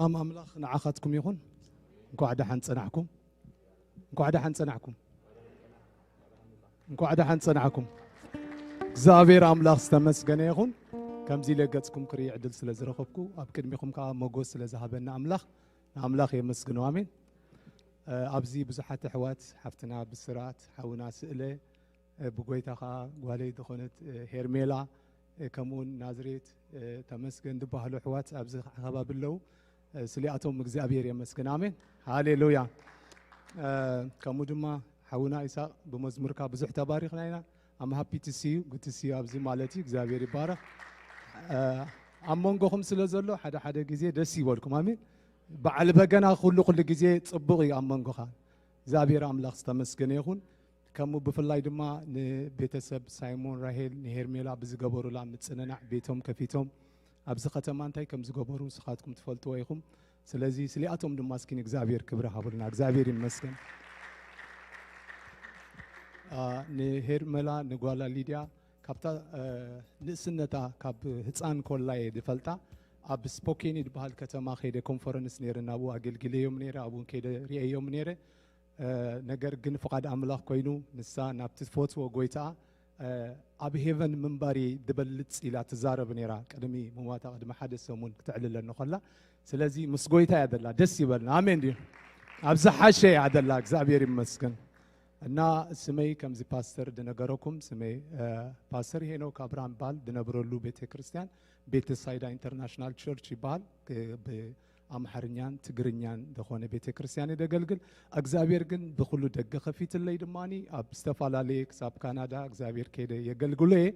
أملاخ نعاختكم يخون نكو عدا حن صنعكم نكو عدا حن صنعكم نكو عدا حن صنعكم زابير أملاخ استمسكن يخون كم زي لقتكم كري عدل سلازرخبكو أبكدميكم كا موجود سلازهبنا أملاخ يمسكنوا آمين أبزي بزحات حوات حفتنا بالسرات حونا سئلة بقويتها قوالي دخونت هيرميلا كمون نازريت تمسكن دبهلو حوات أبزي خباب اللو سلياتهم مجزابير يمسكن آمين هاليلويا كمودما حونا إساء بمزمركا بزح تباريخنا هنا I'm happy to see you good to see you أبزي مالتي جزابير يبارك أمونكم سلازلو حدا جزية دسي ولكم آمين بعل بجنا كل جزية تصبغي أمونكم زابير أملاخ استمسكن يخون كمو بفلاي دما نبيتسب سايمون راهيل نهرميلا بزجبرو لام نتسننع بيتهم كفيتهم أبزخة مانتاي كم زجبرو سخاتكم تفلتوا يخم سلازي سلياتهم دماسكين إجزابير كبره حبلنا إجزابير المسكن نهرميلا نقولا ليديا كابتا نسنتا كاب هتسان كولاي دفلتا أب سبوكيني دبهال كتما خيدة كونفرنس نيرنا أبو أجل جليوم نيرة أبو كيدة ريايوم نيرة نجار جن فقد أملاك كوينو نسا نبتفوت وقويتا أب هيفن منباري دبلت إلى تزارب نيرة كدمي مواتا قد ما حدث سمون تعلل النخلة سلازي مسقويتا عدلا دسي بالنا آمين دي أبزح شيء عدلا زابير مسكن أنا سمي كم زي باستر دنجاركم سمي باستر هنا كابرام بال دنبرولو بيت كريستيان بيت سايدا انترناشنال تشيرش بال أمحرنيان تجرنيان دخونه بيت كريستيان دجالجل أجزابير جن بخلو دق خفيت اللي دماني أبستفعل عليك ساب كندا أجزابير كده يجالجله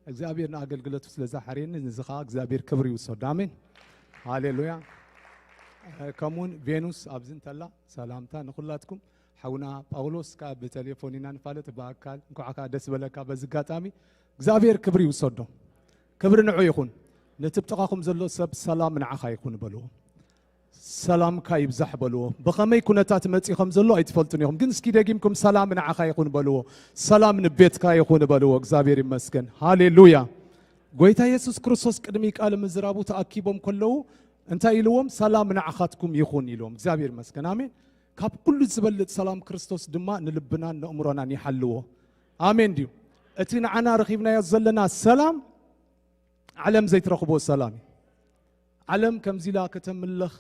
أجزابير ناجلجله تسلا زحرين نزخا أجزابير كبري وصدامين هاليلويا كمون فينوس أبزن تلا سلامتا نخلاتكم حونا باولوس كا بتليفوننا نفالت باكال نكو عكا دس بلكا بزقاتامي اغزابير كبري وصدو كبر نعو يكون نتبتقاكم زلو سب سلام نعخا يكون بلو سلام كا يبزح بلو بخمي كونتات مصيخم زلو ايتفلطنيهم كن اسكي دغيمكم سلام نعخا يكون بلو سلام نبيت كا يكون بلو اغزابير يمسكن هاليلويا غويتا يسوع كريستوس قدمي قال مزرابو تاكيبهم كلو انت يلوم سلام نعخاتكم يكون يلوم اغزابير يمسكن امين كاب كل زبلت سلام كريستوس دما نلبنا نأمرنا نحلوه آمين ديو اتينا عنا رخيبنا يزلنا السلام علم زي ترخبو السلام علم كم زيلا كتملخ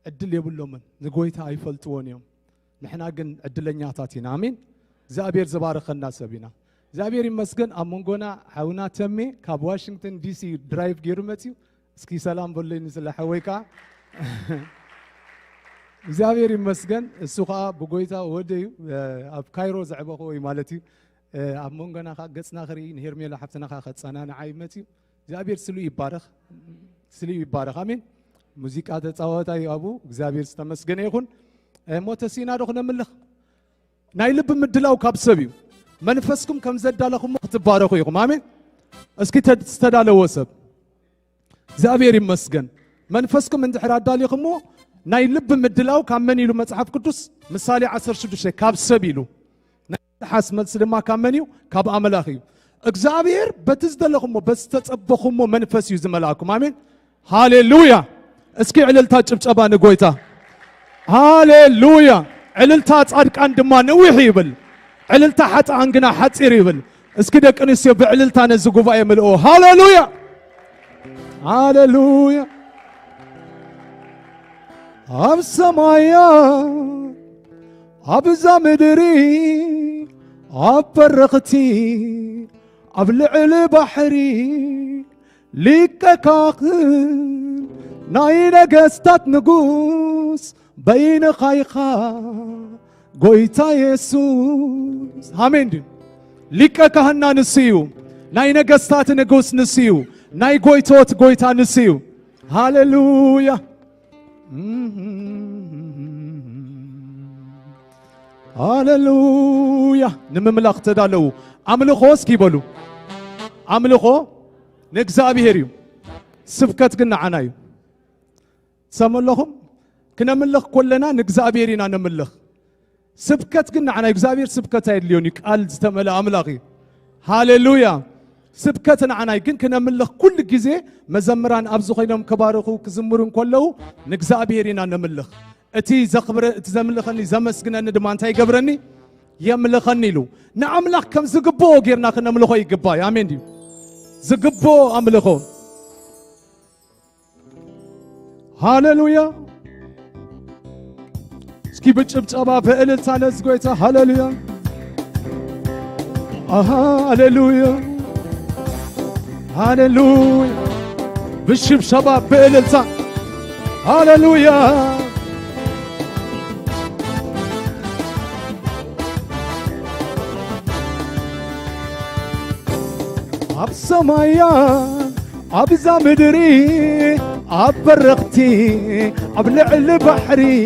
عدل يبلو من نقويتها يفلتون يوم نحنا قن عدلنياتاتنا آمين زابير زبارخ الناس بينا زابير يمسكن أمونغونا حونا تمي كاب واشنطن دي سي درايف جيرمتيو اسكي سلام بولي نزل حويكا زابير يمسكن السوقا بقويتا ودي أب كايرو زعبقوي مالتي أمونغنا قصنا خري نهرميلا حفتنا خاصنا نعيمتي زابير سلو يبارك آمين موسيقى تتصاوتا يا أبو زابير استمسكن يكون موتسينا دخنا ملخ نايلب مدلاو كابسبيو منفسكم كم زاد لكم تباركوا يكم آمين اسكي تستدالو وسب زابير يمسكن منفسكم من حراد دالكمو ناي لب مدلاو كامنيلو مصحف قدس مثالي 16 كاب سبيلو حاس مسلما كامنيو كاب املاخيو اغزابير بتزدلخمو بستتصبخمو منفس يزملاكم امين هاليلويا اسكي عللتا ጭብጨባ ንጎይታ هاليلويا عللتا صادقان دما نويح يبل عللتا حطان غنا حصير يبل اسكي دقنسيو بعللتا نز ጉባኤ መልኦ هاليلويا هاليلويا أب سمايا أب زمدري أب برختي أب لعل بحري ليك كاخر ناينا قستات نقوس بين خايخا قويتا يسوس آمين ليك كهنا نسيو ناينا قستات نقوس نسيو ناي قويتا نسيو هاليلويا هاليلويا نمملخ تدالو أملخو سكيبلو أملخو نكزابيريو سبكت قلنا عنايو سملخهم كنا ملخ كلنا نكزابيرينا نملخ سبكت قلنا عنايو كزابير سبكت هاي اليونيك قال استملا أملاغي هاليلويا سبكتنا عناي جن كنا ملخ كل جزء مزمران أبزو خينهم كبارخو كزمرون كله نجزاء بيرينا نملخ أتي زخبر تزملخني زمسكنا ندمان تاي قبرني يملخني له نعملخ كم زقبو غيرنا كنا ملخو يقبا يا مين دي زقبو أملخو هاللويا سكي بتشبتشبا فعل تانس قويتا هاللويا هاللويا هاللويا بالشبشبا فعل تان هاللويا أب سمايان أبزا مدري أبرقتي أبلع البحري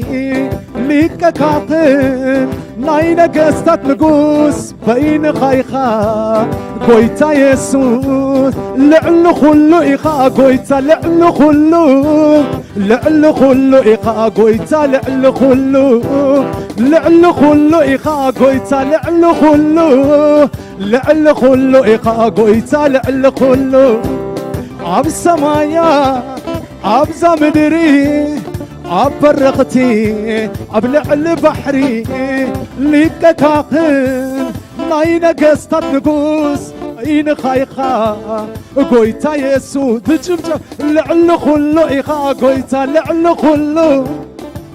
ليك كاطن ناينا قستات نقوس بين خايخا قويتا يسوس لعل خلو إخا قويتا لعل خلو لعل خلو إخا قويتا لعل خلو لعل خلو إخا قويتا لعل خلو لعل خلو إخا قويتا لعل خلو أب سمايا أبزا مدري أبرقتي أبلع البحري ليك كاقن ناينا قستات نقوس إين خايخا قويتا يسو تجمجا لعل خلو إخا قويتا لعل خلو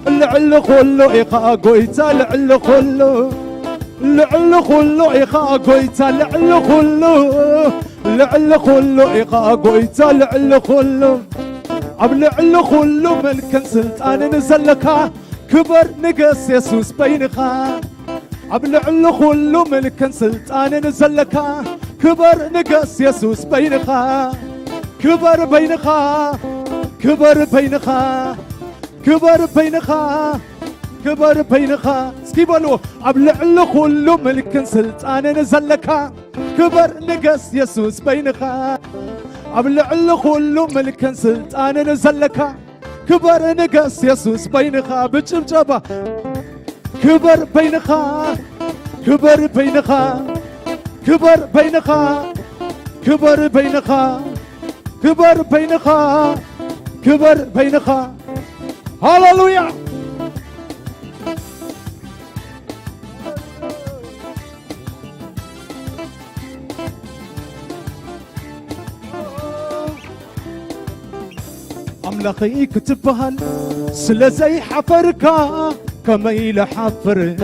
لعل خلو إخا قويتا لعل خلو لعل خلو إخا قويتا لعل خلو لعل خلو إخا قويتا لعل خلو أبلع خلو ملكا سلطان نزلكا كبر نقص يسوس بينخا أبلع خلو ملكا سلطان نزلكا كبر نقص يسوس بينخا كبر بينخا كبر بينخا كبر بينخا كبر بينخا سكيبلو أبلع خلو ملكا سلطان نزلكا كبر نقص يسوس بينخا أبلع خلو ملكا سلطان نزلكا كبر نقص يسوس بينخا بجبجبا كبر بينخا كبر بينخا كبر بينخا كبر بينخا كبر بينخا كبر بينخا هاللويا أملخي كتبهن سلزي حفركا كميل حفر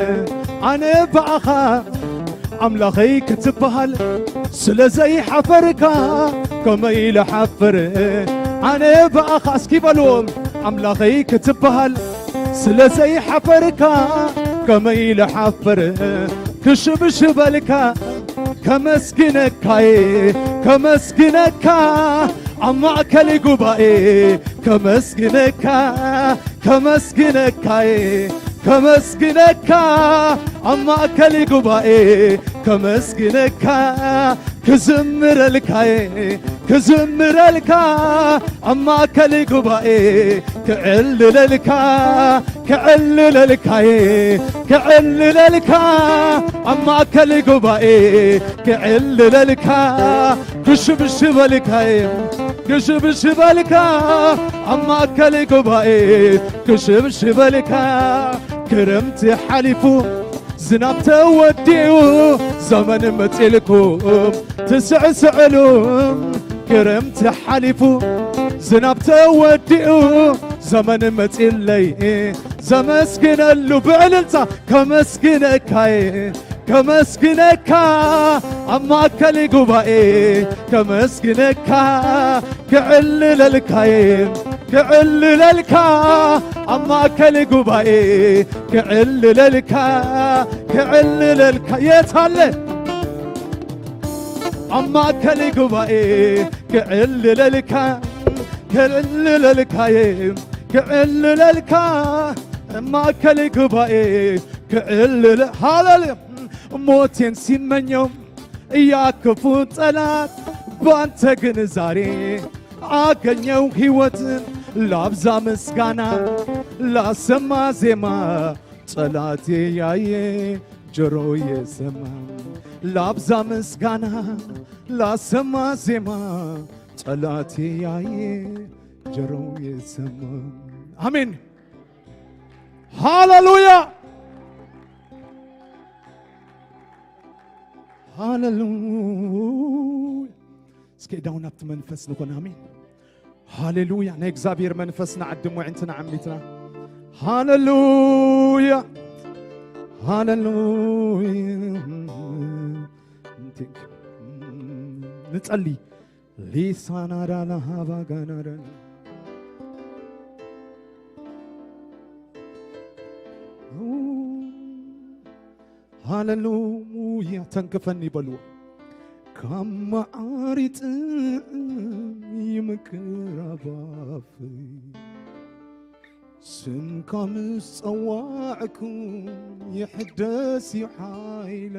أنا بأخا أملخي كتبهن سلزي حفركا كميل حفر أنا بأخا سكيبلوم أملخي كتبهن سلزي حفركا كميل حفر كشب شبلكا كمسكنكاي كمسكنكا أما أكل قبائي كمسكنكا كمسكنكاي كمسكنكا أما أكل قبائي كمسكنكا كزمر الكاي كزمر الكا أما أكل قبائي كعل الكا كعل الكاي كعل الكا أما أكل قبائي كعل الكا كشب الكاي كشب الشبالكا أما أكل قبائي كشب الشبالكا كرمت حليفو زناب توديو زمن متلكم تسع سعلوم كرمت حليفو زناب توديو زمن متلي زمسكن اللو بعللتا كمسكنكاي كمسكنكا أما أكل قبائي كمسكنكا كعل الكاي كعل الكا أما أكل قبائي كعل الكا كعل الكا يتهلل أما أكل قبائي كعل الكا كعل الكاي كعل الكا أما أكل قبائي كعل هالل موتين سيمنيوم إياك فوت ألات بانت جنزاري አገኘው ሕይወትን ላብዛ ምስጋና ላሰማ ዜማ ጠላቴ ያየ ጆሮ የሰማ ላብዛ ምስጋና ላሰማ ዜማ ጠላቴ ያየ ጆሮ የሰማ አሜን ሃሌሉያ ሃሌሉያ እስኪ ዳውን አብት መንፈስ ንኮን አሜን ሃሌሉያ ናይ እግዚአብሔር መንፈስ ንዓድሞ ዕንትና ዓሚትና ሃሌሉያ ሃሌሉያ ንጸልይ ሊሳናዳና ሃባጋናዳ ሃሌሉያ ተንክፈኒ በልዎ ካማ ዓሪጥ ይምክር አባፍ ስምካ ምስ ጸዋዕኩ ይሕደስ ይሓይለ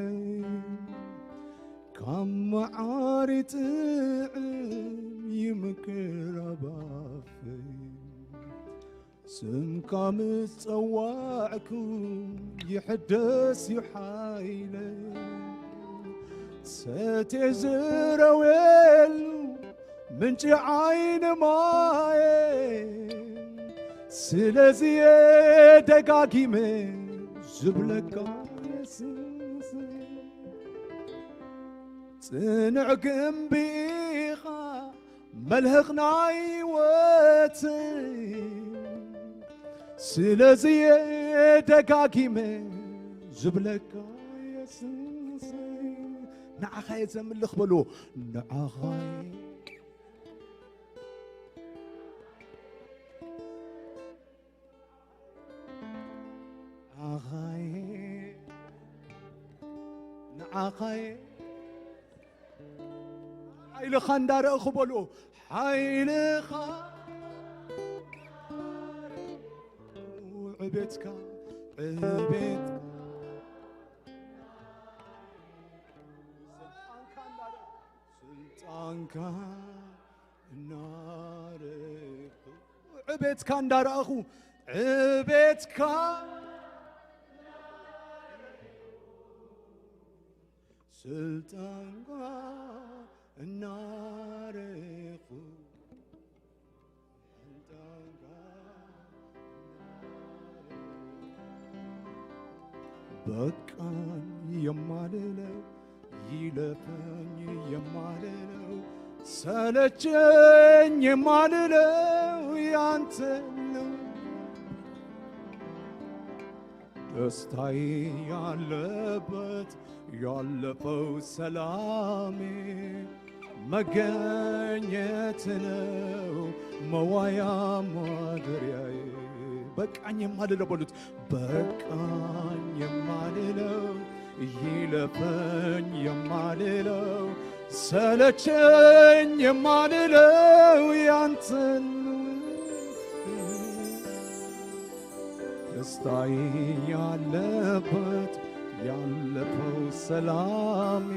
ካማ ዓሪጥ ይምክር አባፍ ስምካ ምስ ጸዋዕኩ ይሕደስ ይሓይለ ستزرويل من عين ماي سلازي دقاقي من زبلك تنعقم بيخا ملهقنا يوتي سلازي دقاقي من زبلك نعخاي زملخ بلو نعخاي نعخاي نعخاي حيل خندار اخو بلو حيل خندار عبيتك عبيتك سلطانك نارك عبيتك ندار اخو عبيتك سلطانك نارك بكان يمالله ይለፈኝ የማልለው ሰለቸኝ የማልለው ያንተ ነው ደስታዬ ያለበት ያለፈው ሰላሜ መገኘት ነው መዋያ ማደሪያዬ በቃኝ የማልለው በሉት በቃኝ የማልለው ይለፈኝ የማልለው ሰለቸኝ የማልለው ያንተን ደስታዬ ያለበት ያለፈው ሰላሜ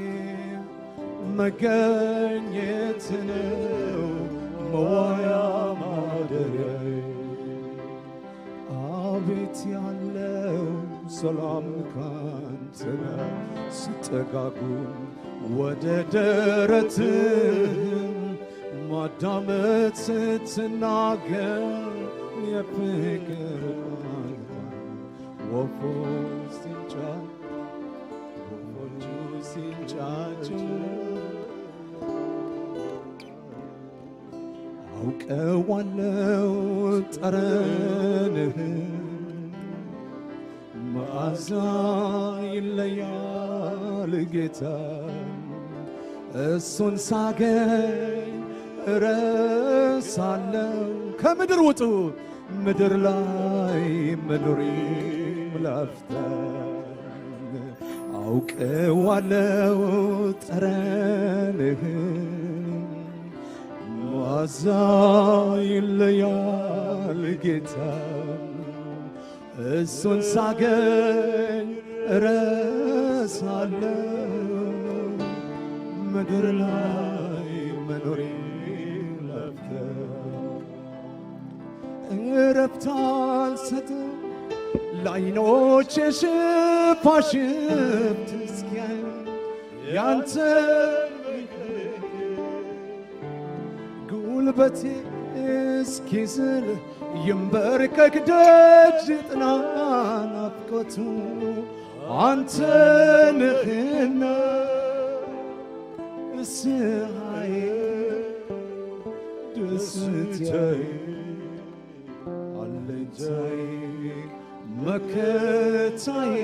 መገኘት ነው መዋያ ማደሪያዬ አቤት ያለው ሰላም ካንተ ሲጠጋጉ ወደ ደረት ማዳመጥ ስትናገር የፍቅር ወፎች ሲንጫጩ አውቀዋለሁ ጠረንህን መዓዛ ይለያል ጌታ እሱን ሳገኝ እረሳለሁ ከምድር ውጡ ምድር ላይ መኖሬም ላፍታ አውቀዋለሁ ጠረንህን መዓዛ ይለያል ጌታ እሱን ሳገኝ እረሳለሁ ምድር ላይ መኖሬን ላፍታ እረፍት አልሰጥም ላይኖች ሽፋሽፍት እስኪያዩ ያንተ ጉልበቴ እስኪዝል ይንበርከክ ደጅ ጥና ናፍቆቱ አንተ ነህና እስሃዬ ደስታዬ አለኝታዬ መከታዬ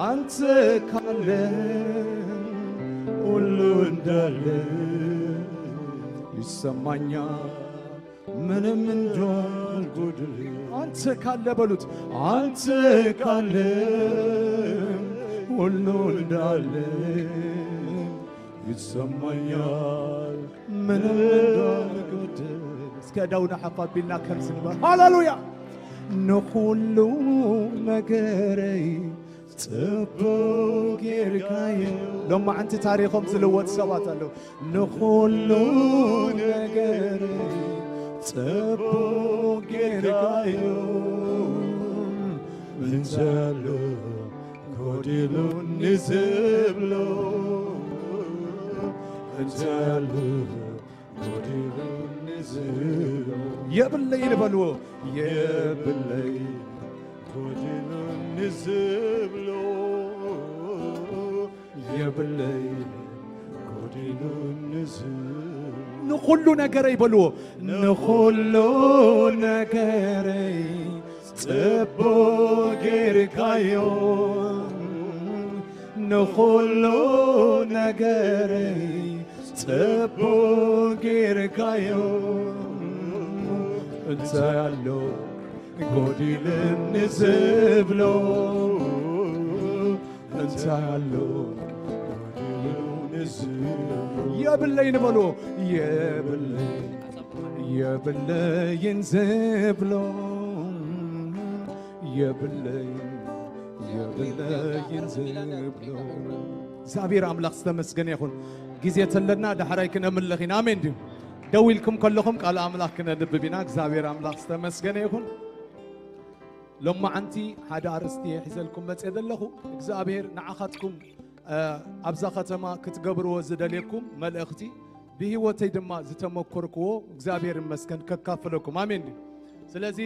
አንተ ካለ ሁሉ እንዳለ ይሰማኛል ምንም እንዳልጎድል አንተ ካለ በሉት አንተ ካለ ሁሉ እንዳለ ይሰማኛል ምንም እንዳልጎድል እስከ ዳውና ሐፋቢልና ከልስንባ ሃሌሉያ ንኹሉ ነገረይ ጽቡቅ ጌርካየ ሎማ አንተ ታሪኾም ዝልወጥ ሰባት ኣለዉ ንኹሉ ነገረይ ጽቡቅ ጌርካየ እንጃሎ ጎዲሉኒ ዝብሎ እንጃሎ ጎዲሉኒ ዝብሎ የብለይ ንበልዎ የብለይ ጎዲሉኒ ዝብሎ የብለይ ጎዲሉኒ ዝብሎ ንኹሉ ነገረይ በልዎ ንኹሉ ነገረይ ጽቡቅ ጌርካዮ ንኹሉ ነገረይ ጽቡቅ ጌርካዮ እንታያሎ ጎዲሉኒ ዝብሎ እንታያሎ ጎዲሉኒ ዝብሎ የብለይ ንበሎ የብለይን ዝብሎ የብለይን ዝብሎ እግዚአብሔር አምላክ ዝተመስገነ ይኹን ጊዜ ተለና ዳሕራይ ክነምልኽ ኢና አሜን ድዩ ደው ኢልኩም ከለኹም ቃል አምላክ ክነድብብ ኢና እግዚአብሔር አምላክ ዝተመስገነ ይኹን ሎማዓንቲ ሓደ ኣርእስቲ ሒዘልኩም መፅእ ዘለኹ እግዚአብሔር ንዓኻትኩም ኣብዛ ከተማ ክትገብርዎ ዝደልየኩም መልእኽቲ ብሂወተይ ድማ ዝተመኮርክዎ እግዚአብሔር ይመስገን ከካፍለኩም አሜን ድዩ ስለዚ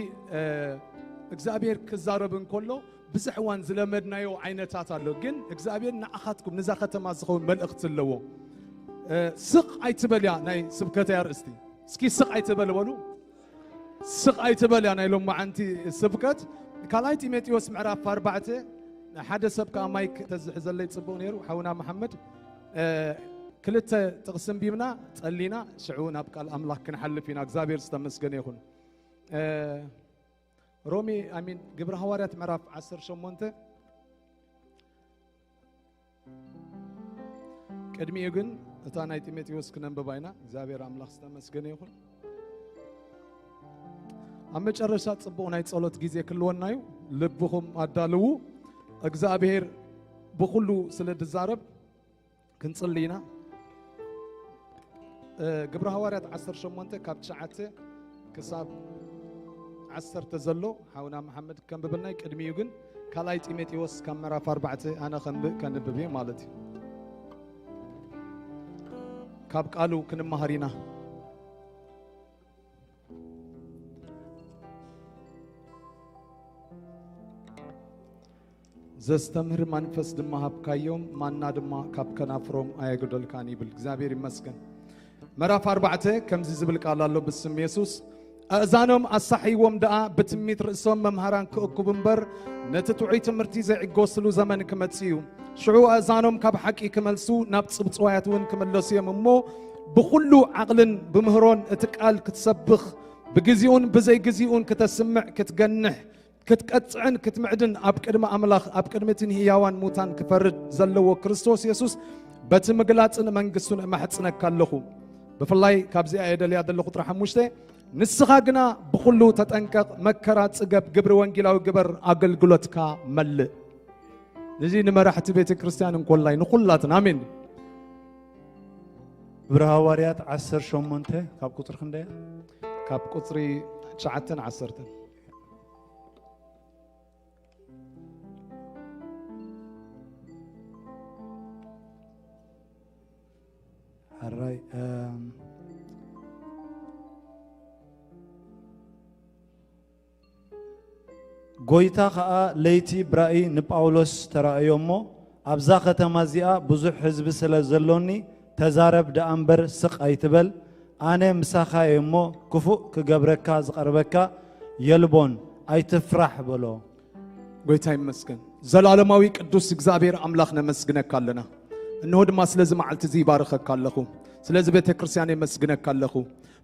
እግዚአብሔር ክዛረብ እንከሎ ብዙሕ እዋን ዝለመድናዮ ዓይነታት ኣሎ ግን እግዚአብሔር ንዓኻትኩም ንዛ ከተማ ዝኸውን መልእኽቲ ኣለዎ ስቕ ኣይትበልያ ናይ ስብከተይ ኣርእስቲ እስኪ ስቕ ኣይትበል በሉ ስቕ ኣይትበልያ ናይ ሎማዓንቲ ስብከት ካልኣይ ጢሞቴዎስ ምዕራፍ 4 ሓደ ሰብ ከዓ ማይክ ተዝሕዘለይ ጽቡቕ ነይሩ ሓውና መሐመድ ክልተ ጥቕሲ አንቢብና ጸሊና ሽዑ ናብ ቃል ኣምላክ ክንሓልፍ ኢና እግዚአብሔር ዝተመስገነ ይኹን ሮሜ አሚን ግብረ ሐዋርያት ምዕራፍ 18 ቅድሚኡ ግን እታ ናይ ጢሞቴዎስ ክነንብብ ኢና እግዚአብሔር አምላክ ዝተመስገነ ይኹን ኣብ መጨረሻ ጽቡቕ ናይ ጸሎት ጊዜ ክልወናዩ ልብኹም ኣዳልዉ እግዚአብሔር ብኹሉ ስለ ድዛረብ ክንጽሊ ኢና ግብረ ሐዋርያት 18 ካብ 9 ክሳብ 10 ዘሎ ሓውና መሐመድ ከንብብልናይ ቅድሚኡ ግን ካልኣይ ጢሞቴዎስ ካብ ምዕራፍ 4 ኣነ ከንብብ እየ ማለት እዩ ካብ ቃሉ ክንመሃር ኢና ዘስተምህር መንፈስ ድማ ሃብካዮም ማና ድማ ካብ ከናፍሮም ኣየግደልካን ይብል እግዚአብሔር ይመስገን ምዕራፍ 4 ከምዚ ዝብል ቃል ኣሎ ብስም ኢየሱስ أزانهم أصحيهم دعاء بتميت رأسهم ممهران كأكوب مبر نتتوعي تمرتي زي عقوصلو زمن كمتسيو شعو أزانهم كاب حكي كملسو نابت بتصوياتون كملسيا ممو بخلو عقلن بمهرون اتقال كتسبخ بجزيون بزي جزيون كتسمع كتجنح كتقطعن كتمعدن أبكرم أملاخ أبكرمتن هياوان موتان كفرد زلوا كريستوس يسوس بتمجلاتن منقسون ما حدسنا كاللخو بفلاي كابزي أيدا لي أدلو خطر حموشته نسخاقنا بخلو تتنكق مكرات سقب قبر وانجلاو قبر أقل قلتك ملء نجي نمرحت بيت كريستيان نقول لاي نقول لاتنا آمين برهواريات 10 شو منته كاب قطر خندية كاب قطري 9 10 حراي ጎይታ ኸኣ ለይቲ ብራእይ ንጳውሎስ ተራእዮሞ ኣብዛ ከተማ እዚኣ ብዙሕ ህዝቢ ስለ ዘሎኒ ተዛረብ ደኣምበር ስቕ ኣይትበል ኣነ ምሳኻ እሞ ክፉእ ክገብረካ ዝቐርበካ የልቦን ኣይትፍራሕ በሎ ጎይታ ይመስገን ዘላለማዊ ቅዱስ እግዚአብሔር አምላክ ነመስግነካ ኣለና እነሆ ድማ ስለዚ መዓልቲ እዚ ይባርከካ ኣለኹ ስለዚ ቤተ ክርስቲያን የመስግነካ ኣለኹ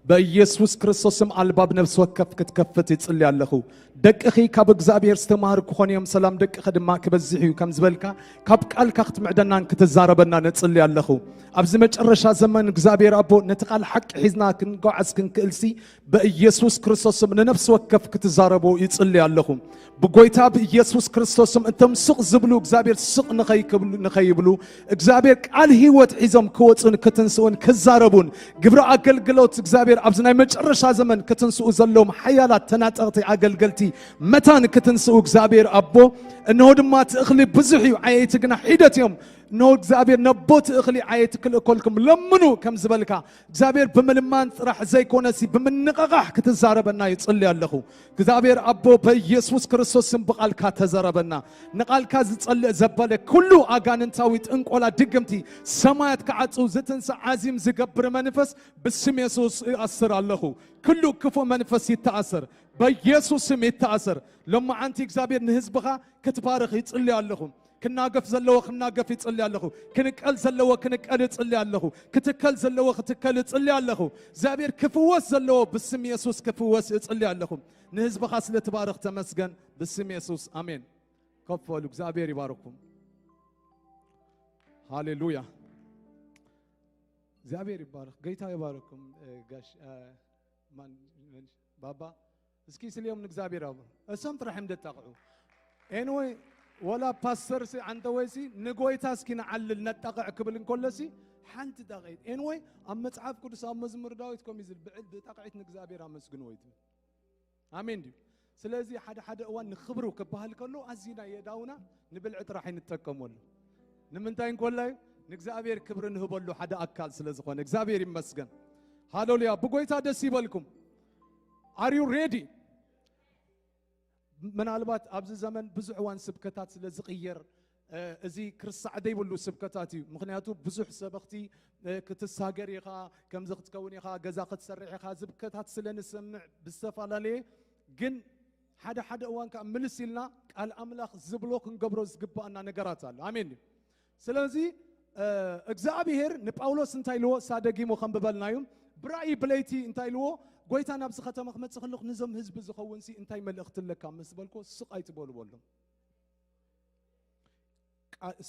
በኢየሱስ ክርስቶስም አልባብ ነፍስ ወከፍ ክትከፍት ይጽልይ ኣለኹ ደቅኺ ካብ እግዚአብሔር ዝተማሃር ክኾንዮም ሰላም ደቅኺ ድማ ክበዝሕ እዩ ከም ዝበልካ ካብ ቃልካ ክትምዕደናን ክትዛረበና ነጽልይ ኣለኹ ኣብዚ መጨረሻ ዘመን እግዚአብሔር አቦ ነቲ ቃል ሓቂ ሒዝና ክንጓዓዝ ክንክእልሲ በኢየሱስ ክርስቶስም ንነፍስ ወከፍ ክትዛረቦ ይጽልይ ኣለኹ በጎይታ በኢየሱስ ክርስቶስም እንተም ሱቅ ዝብሉ እግዚአብሔር ሱቅ ንኸይብሉ እግዚአብሔር ቃል ህይወት ሒዞም ክወፅን ክትንስኡን ክዛረቡን ግብረ አገልግሎት እግዚአብሔር ኣብዝናይ መጨረሻ ዘመን ክትንስኡ ዘሎም ሓያላት ተናጠቕቲ አገልገልቲ መታን ክትንስኡ እግዚአብሔር አቦ እነሆ ድማ ትእኽሊ ብዙሕ እዩ ዓየይቲ ግና ሒደት እዮም እነሆ እግዚአብሔር ነቦት እኽሊ ዓየይቲ ክልእኮልኩም ለምኑ ከም ዝበልካ እግዚአብሔር ብምልማን ጥራሕ ዘይኮነሲ ብምንቕቓሕ ክትዛረበና ይጽልይ ኣለኹ እግዚአብሔር አቦ በኢየሱስ ክርስቶስም ብቃልካ ተዘረበና ንቃልካ ዝጸልእ ዘበለ ኩሉ አጋንንታዊ ጥንቆላ ድግምቲ ሰማያት ከዓጹ ዝትንሳ ዓዚም ዝገብር መንፈስ ብስም ኢየሱስ ይኣስር ኣለኹ ኩሉ ክፉ መንፈስ ይተኣሰር በኢየሱስም ይተኣሰር ለማዓንቲ እግዚአብሔር ንህዝብኻ ክትባርኽ ይጽልይ ኣለኹ ክናገፍ ዘለዎ ክናገፍ ይጽልይ ኣለኹ ክንቀል ዘለዎ ክንቀል ይጽልይ ኣለኹ ክትከል ዘለዎ ክትከል ይጽልይ ኣለኹ እግዚአብሔር ክፍወስ ዘለዎ ብስም ኢየሱስ ክፍወስ ይጽልይ ኣለኹ ንህዝብኻ ስለተባረኽ ተመስገን ብስም ኢየሱስ አሜን ከፈሉ እግዚአብሔር ይባርኩም ሃሌሉያ እግዚአብሔር ይባርክ ጌታ ይባርኩም ጋሽ ማን ባባ እስኪ ስለዮም እግዚአብሔር አብ እሰም ጥራሕም ደጣቅዑ ኤንወይ ولا باستر سي عند ويسي نغويتا سكي نعلل نطقع كبل كلسي حنت دقيت انوي ام مصحف قدس ام مزمور داويت كوم يزل بعد بتقعيت نغزابير امسغن ويت امين دي سلازي حدا اوان نخبرو كبهال كلو ازينا يداونا نبلعت راح نتقمول نمنتاين كولاي نغزابير كبر نهبلو حدا اكال سلازخون غزابير يمسغن هالوليا بغويتا دس يبلكم are you ready ምናልባት ኣብዚ ዘመን ብዙሕ ዋን ስብከታት ስለ ዝቕየር እዚ ክርስዕ ደይብሉ ስብከታት እዩ ምክንያቱ ብዙሕ ሰበኽቲ ክትሳገር ኢኻ ከምዚ ክትከውን ኢኻ ገዛ ክትሰርሕ ኢኻ ስብከታት ስለ ንሰምዕ ብዝተፈላለየ ግን ሓደ እዋን ከዓ ምልስ ኢልና ቃል ኣምላኽ ዝብሎ ክንገብሮ ዝግባአና ነገራት ኣሎ ኣሜን ስለዚ እግዚአብሔር ንጳውሎስ እንታይ ኢልዎ ሳደጊሞ ከም ብበልናዩ ብራእይ ብለይቲ እንታይ ኢልዎ ጎይታ ናብዚ ከተማ ክመጽእ ከለኹ ንዞም ህዝቢ ዝኸውንሲ እንታይ መልእኽቲ ለካ መስበልኮ ስቃይ ትበልበሎም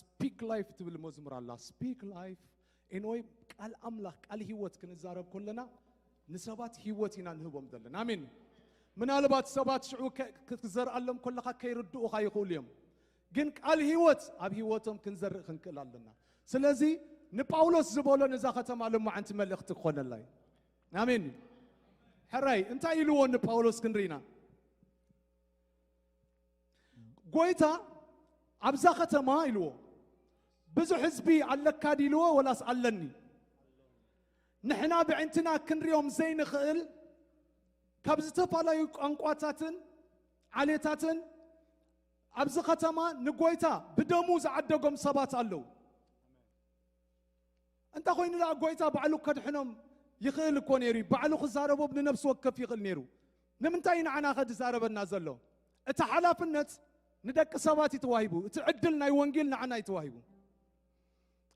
ስፒክ ላይፍ ትብል መዝሙር ኣላ ስፒክ ላይፍ ኢንወይ ቃል ኣምላኽ ቃል ህይወት ክንዛረብ ከለና ንሰባት ህይወት ኢና ንህቦም ዘለና አሜን ምናልባት ሰባት ሽዑ ክትዘርአሎም ከለኻ ከይርድኡኻ ይኽእሉ እዮም ግን ቃል ህይወት ኣብ ህይወቶም ክንዘርእ ክንክእል ኣለና ስለዚ ንጳውሎስ ዝበሎ ነዛ ከተማ ልሙዓንቲ መልእኽቲ ክኾነላ እዩ አሜን حراي انت يلون باولوس كنرينا ጎይታ አብዛ ከተማ ይልዎ ብዙ ህዝቢ አለካ ዲልዎ ወላስ አለኒ ንሕና ብዕንትና ክንሪዮም ዘይንኽእል ካብ ዝተፋላዩ ቋንቋታትን ዓሌታትን ኣብዚ ከተማ ንጎይታ ብደሙ ዝዓደጎም ሰባት ኣለው እንታ ኮይኑላ ጎይታ ባዕሉ ከድሕኖም يخيل كونيري بعلو خزاربو بنفس وكف يخيل نيرو نمنتاي نعنا خد زاربنا زلو اتحلافنت ندك سبات يتواهبو تعدلنا يونجيل نعنا يتواهبو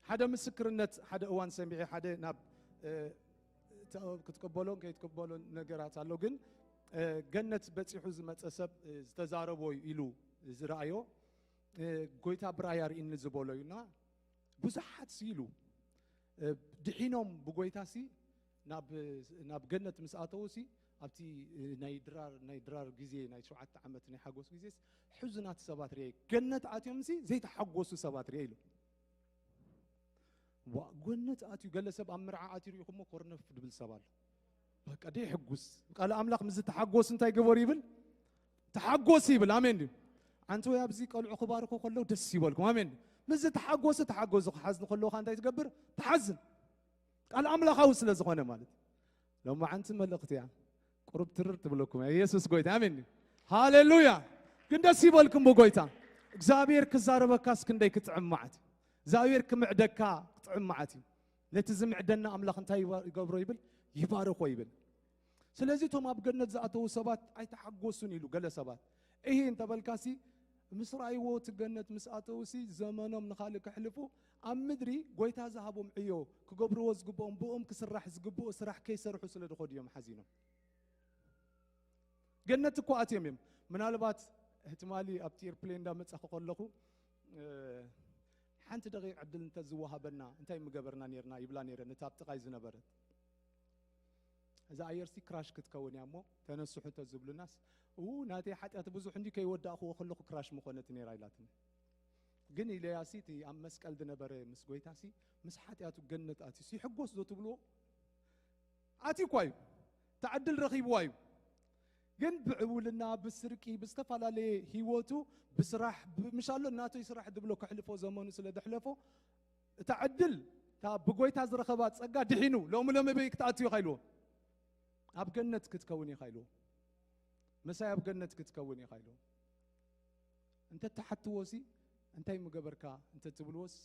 حدا مسكرنت حدا اوان سمعي حدا ناب كتقبلون كيتقبلون نغرات አለው ግን ገነት በጽሑ ዝመጸሰብ ዝተዛረቦ ኢሉ ዝራእዮ ጎይታ ብራያር ኢን ዝበሎዩና ብዙሓት ሲሉ ድሒኖም ብጎይታሲ ናብ ገነት ምስኣተውሲ ኣብቲ ናይ ድራር ግዜ ናይ 7 ዓመት ናይ ሓጎስ ግዜስ ሕዝናት ሰባት ርየ ገነት ኣትዮምሲ ዘይተሓጎሱ ሰባት ርየ ኢሉ ወገነት ኣትዩ ገለሰብ ኣምርዓ ኣትሪኹሞ ኮርነፍ ድብል ሰባል በቃ ደ ሕጉስ ቃል ኣምላኽ ምዝ ተሓጎስ እንታይ ገበር ይብል ተሓጎስ ይብል አሜን አንተ ወይ ኣብዚ ቀልዑ ክባርኮ ከለው ደስ ይበልኩም አሜን ምዝ ተሓጎስ ሓዝን ከለውኻ እንታይ ትገብር ተሓዝን قال أملاخه سلزخونه مالت لو ما عنت ملقتيا قرب ترت بلكم يسوس قويت آمين هاليلويا كندا سيبولكم بقويتا እግዚአብሔር ክዛረበካስ ክንደይ ክትዕም ማዓት እግዚአብሔር ክምዕደካ ክትዕም ማዓት ነትዝም ዕደና አምላኽ እንታይ ይገብሮ ይብል ይባረኮ ይብል ስለዚህ ቶም ኣብ ገነት ዝኣተው ሰባት ኣይተሓጎሱን ኢሉ ገለ ሰባት ይሄ እንተበልካሲ ምስራይዎ ትገነት ምስኣተውሲ ዘመኖም ንኻልእ ክሕልፉ ኣብ ምድሪ ጎይታ ዝሃቦም ዕዮ ክገብርዎ ዝግብኦም ብኦም ክስራሕ ዝግብኦ ስራሕ ከይሰርሑ ስለ ድኾዱ እዮም ሓዚኖም ገነት እኮ ኣትዮም እዮም ምናልባት احتمالي ابتي ايربلين دا مصخ خلخو حنت دقيق عدل انت زوهبنا انتي مغبرنا نيرنا يبلا نيرنا تاب تقاي زنبرت اذا ايرسي كراش كتكون يامو تنسحو تزبل الناس ناتي حتى بزح عندي كيودا اخو خلخو كراش مخونت نير ايلاتني ግን ኢልያሲቲ ኣብ መስቀል ድነበረ ምስ ጎይታሲ ምስ ሓጢያቱ ገነት ኣቲ ሲሕጎስ ዶ ትብልዎ ኣቲ ኳዩ ተዓድል ረኺብዋዩ ግን ብዕውልና ብስርቂ ብዝተፈላለየ ህይወቱ ብስራሕ ምሻሎ እናቶ ይስራሕ ድብሎ ክሕልፎ ዘመኑ ስለ ደሕለፎ ተዓድል ታ ብጎይታ ዝረኸባ ጸጋ ድሒኑ ሎሙ ለመበይ ክትኣትዩ ኻይልዎ ኣብ ገነት ክትከውን ይኻይልዎ መሳይ ኣብ ገነት ክትከውን ይኻይልዎ እንተ ተሓትዎሲ እንታይ ምገበርካ እንተ ትብልዎስ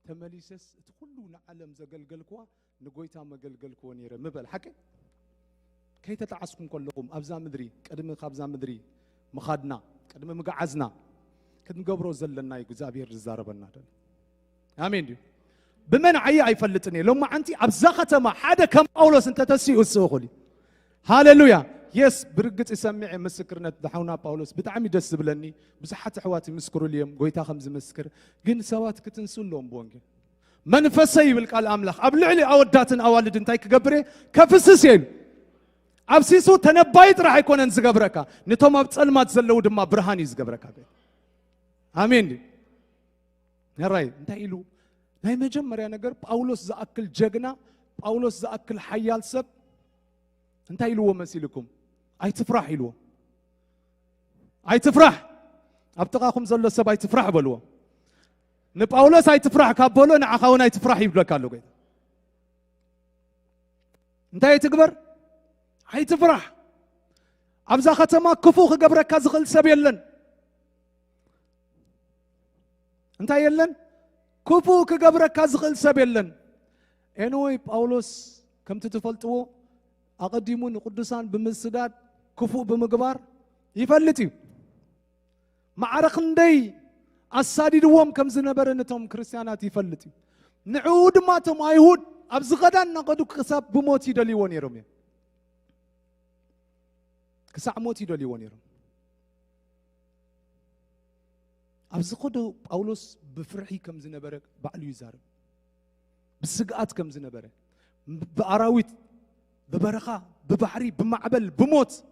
ተመሊሰስ እቲ ኩሉ ንዓለም ዘገልገልክዋ ንጎይታ መገልገልክዎ ነይረ ምበል ሓቂ كي تتعصكم كلكم أبزا مدري قدم خابزا مدري مخادنا قدم مقعزنا كدم قبرو زلنا يقزابير الزاربنا آمين دي بمن عيا يفلتني لما أنتي أبزا ختما حدا كم أولوس انت تسيء السوخلي هاليلويا يس برقت اسمعي مسكرنا دحونا باولوس بتعمي دس بلني بصحة حواتي مسكروا اليوم قويتا خمس مسكر قن سوات كتنسون لهم بونجي منفسي بالقال أملخ أبلعلي أوداتن أوالد انتاي كقبري كفسسين أبسيسو تنبايت راح يكون انزقبركا نتوم أبتصلمات زلو دما برهاني زقبركا آمين دي هراي انتا إلو ناي مجمّر يا نقر باولوس زأكل جغنا باولوس زأكل حيال سب انتا إلو ومسيلكم أي تفرح إلو أي تفرح أبتقاكم زلو سب أي تفرح بلو نباولوس أي تفرح كابولو نعخاون أي تفرح يبلوكا لو قيد انتا يتكبر هاي تفرح أبزا ختما كفو خقبرك كازغل سب يلن انت يلن كفو خقبرك كازغل سب يلن انوي باولوس كم تتفلتو أقدمون قدسان بمسداد كفو بمقبار يفلتي معرق ندي السادي دوام كم زنبرنتهم كريستيانات يفلتي نعود ما تم أيهود أبز غدان نقدو كساب بموتي دليون يرمي كساع موتي دولي ونيرم أبز قدو باولوس بفرحي كم زنبرك بعلو يزارب بالسقات كم زنبرك بأراويت ببرخا ببحري بمعبل بموت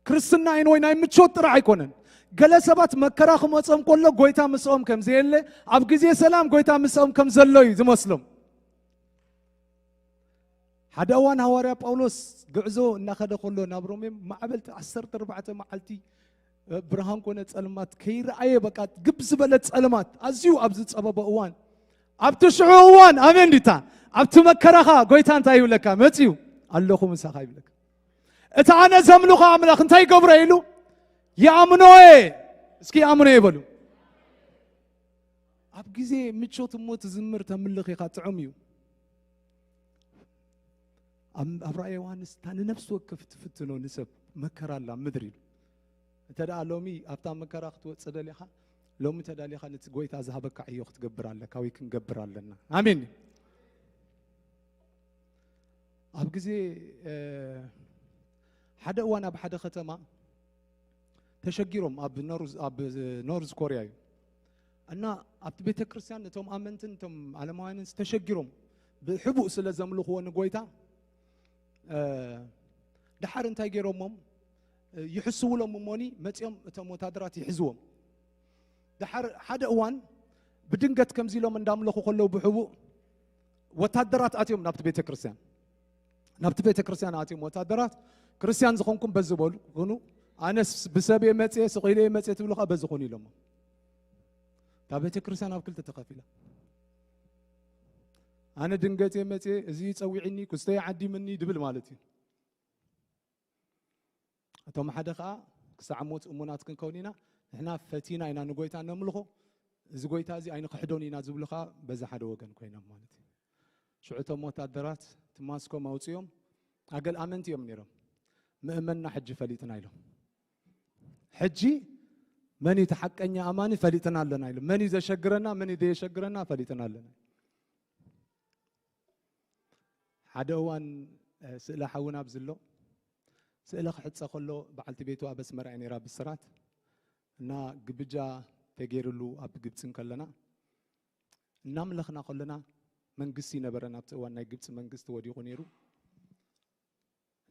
كريستنا ينوي ناي متشوت راح يكونن قال سبات مكراخ مصوم كله قويتا مسوم كم زيله أبغزي سلام قويتا مسوم كم زلوي زي مسلم هذا وان هواريا باولوس قعزو ناخذ كله نابرومي ما عبلت 14 معلتي برهان كونه تصلمات كير اي بقات قبز بلت تصلمات ازيو ابز تصبب اوان ابتشعو اوان امين ديتا ابتمكرخا قويتا انت يولكا متيو اللهو مسخا يبلك اتا انا زملوخا املاخ انت يقبر يلو يا امنوي اسكي امنوي يبلو اب غزي متشوت موت زمر تملخي خاطعميو أبرأي وانس تاني نفس وقف تفتنو نسب مكر الله مدري تدا لومي أبتا مكر أختو تصدليها لومي تداليها نتقويت أذهبك عيو تقبر الله كاوي كنقبر لنا آمين أبقزي حدا وانا بحدا ختما تشجيرهم أب نورز كوريا أنا أب بيت كريستيان توم آمنتن توم على ما ينس تشجيرهم بحبوا سلا زملو هو نقويتا دحر انتاي غيرومم يحسوا لهم موني متيم تموتادرات يحزوهم دحر حدا اوان بدنقت كم زيلهم انداملخو خلو بحبو وتادرات اتيم نابت بيت كريستيان نابت بيت كريستيان اتيم وتادرات كريستيان زخونكم بزبول غنو انس بسبي متي سقيلي متي تبلخ بزخوني لهم تا بيت كريستيان اب كل تتقفيله أنا دنقتي متى زي تصوعني كستي عدي مني دبل مالتي أتوم حدا خا كسعموت أمونات كن كونينا إحنا فتينا إنا نقويتا نملخو زقويتا زي أين قحدونينا زبلخا بز حدا وجن كوينا مالتي شعوتهم متادرات تماسكو موتيهم أقل آمنت يوم نيرم مؤمننا حج فليتنا له حجي من يتحق أني أماني فليتنا لنا له من إذا شجرنا من إذا يشجرنا فليتنا لنا حدوان سئل حونا بزلو سئل خحت سخلو بعلت بيتو أبس مرعني راب السرات نا قبجا تجيرلو أب جبتن كلنا نملخنا كلنا من قصي نبرنا بتوان جبت من قص تودي غنيرو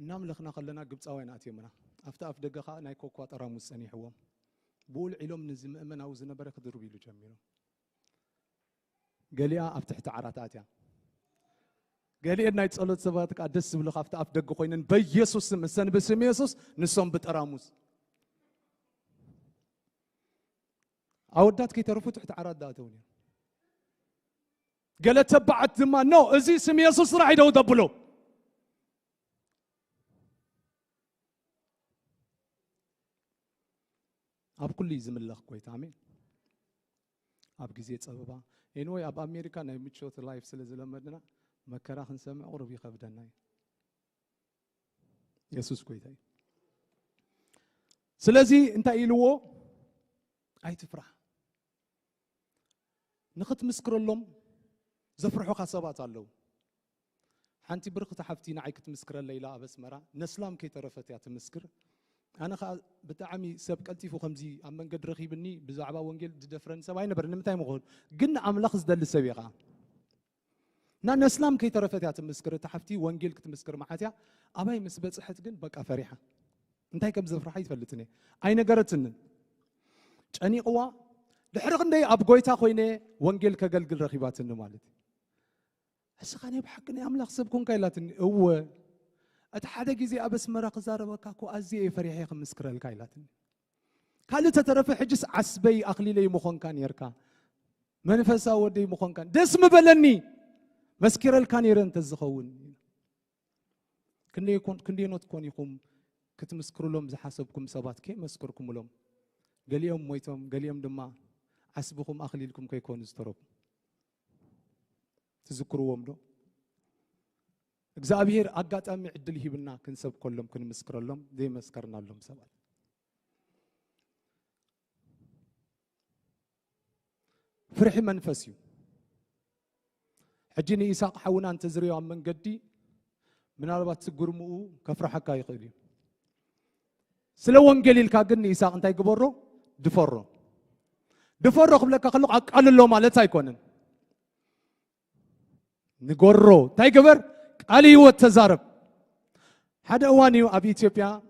نملخنا كلنا جبت أوين أتيمنا أفتح دقة ناي كوكوات أراموس أني حوام بقول علوم نزم من أو زنا برك ضربي له جميله قال لي أفتح تعراتاتيا قال لي إن يتصلت سباتك أدس بلو خافت أفتح قوينن بيسوس مسن بسم يسوس نسوم بتراموس أودات كي تعرفوا تحت عرات داتوني قال تبعت ما نو أزي سم يسوس راح يدو دبلو أب كل يزم الله كويت آمين أب جزيت سببا إنه أب أمريكا نايم تشوت لايف سلسلة مدنا مكره نسمع وربي خبدنا يسوس كويتاي سلازي أنت إلوه أي تفرح نخت مسكر اللهم زفرحوا خصابات الله حنتي برقة حفتينا عيكت مسكر الليلة بس مرة نسلام كي ترفت يا تمسكر أنا بتعمي سبك أنتي فو خمزي أما قد رخيبني بزعبا ونجل دفرن سبعي نبر نمتاي مغول قلنا عم لخص دل السبيقة نان اسلام كي ترفت يا تمسكر تحفتي ونجل كتمسكر معاتيا أباي مسبت صحت قن بقى فرحة انتي كم زفرحي تفلتني أين قرتن أني قوا دحرقني أبغويتا خويني ونجل كقلقل رخيبات النمالتي هسه خاني بحقني أملاخ سبكون كايلاتني هو أتحدى جزء أبس مرق زاربك أكو أزي فريحي خمس كرال كايلاتني كالو تترفع حجس عسبي أخلي لي مخون كان يركا منفسا ودي مخون كان دسم بلني مسكرال كان يرن تزخون كندي نوت كون يقوم كتمسكروا لهم زحاسبكم سبات كي مسكركم لهم قال يوم مويتهم قال يوم دما عسبكم أخلي لكم كي يكون استرب تذكروهم دو እግዚአብሔር አጋጣሚ ዕድል ይብና ክንሰብ ኮሎም ክንመስክረሎም ዘይ መስከርናሎም ሰባል ፍርሒ መንፈስ እዩ ሕጂኒ ኢሳቅ ሓውና እንተ ዝርዮ ኣብ መንገዲ ምናልባት ስጉርምኡ ከፍርሐካ ይኽእል እዩ ስለ ወንጌል ኢልካ ግን ኢሳቅ እንታይ ግበሮ ድፈሮ ክብለካ ከለኹ ኣቃልሎ ማለት ኣይኮነን ንጎሮ እንታይ ግበር علي وتزارب هذا أواني أبي إثيوبيا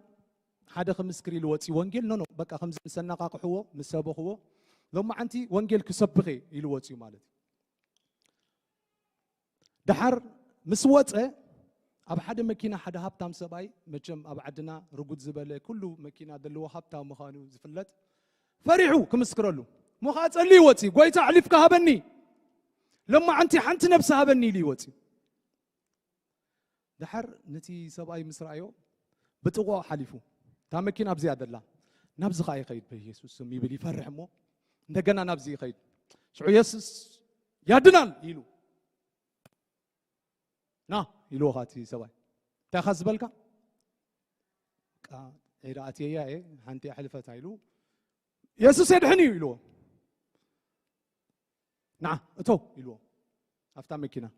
هذا خمس كريل وتي وانجيل نو بقى خمس سنة قاقحوه مسابقه لما أنتي وانجيل كسبقي يلوتي مالتي دحر مسوات أب حدا مكينة حدا هبتام سباي مجم أب عدنا رجود زبالة كله مكينة دلوا هبتام مخانو زفلت فرحوا كمسكرلو مخات اللي وتي قويت أعلف كهبني لما أنتي حنت نفسها بني لي وتي دحر نتي سباي مسرعيو بتقوى حليفو تامكين أبزي عدلا نبز خاي خيد بيسوس سمي بلي فرحمو ندقنا نبزي خيد شو يسوس يادنال يلو نا يلو خاتي سباي تاخذ بالك إيراتي يا إيه هانتي حلفت هيلو يسوس يدحني يلو نا أتو يلو أفتح مكينة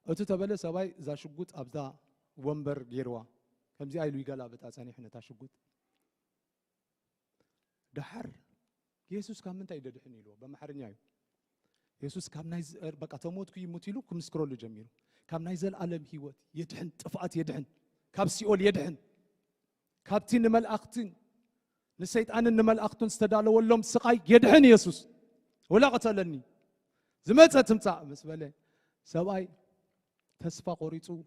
أتو تبلي سباي زا شقوت أبدا ومبر جيروا كم زي أيلو يقال أبدا ثاني إحنا تاشقوت دحر يسوس كم من تايد دحني له بمحرني أيو يسوس كم نايز بقى تموت كي يموتيلو كم سكرول جميل كم نايزل عالم هيوت يدحن طفقات يدحن كاب سيول يدحن كابتين ملأختين نسيت أنا نمل أختون استدعوا ولهم سقاي يدحن يسوس ولا قتلني زمت تمتع مسبله سواي تسفى قريتو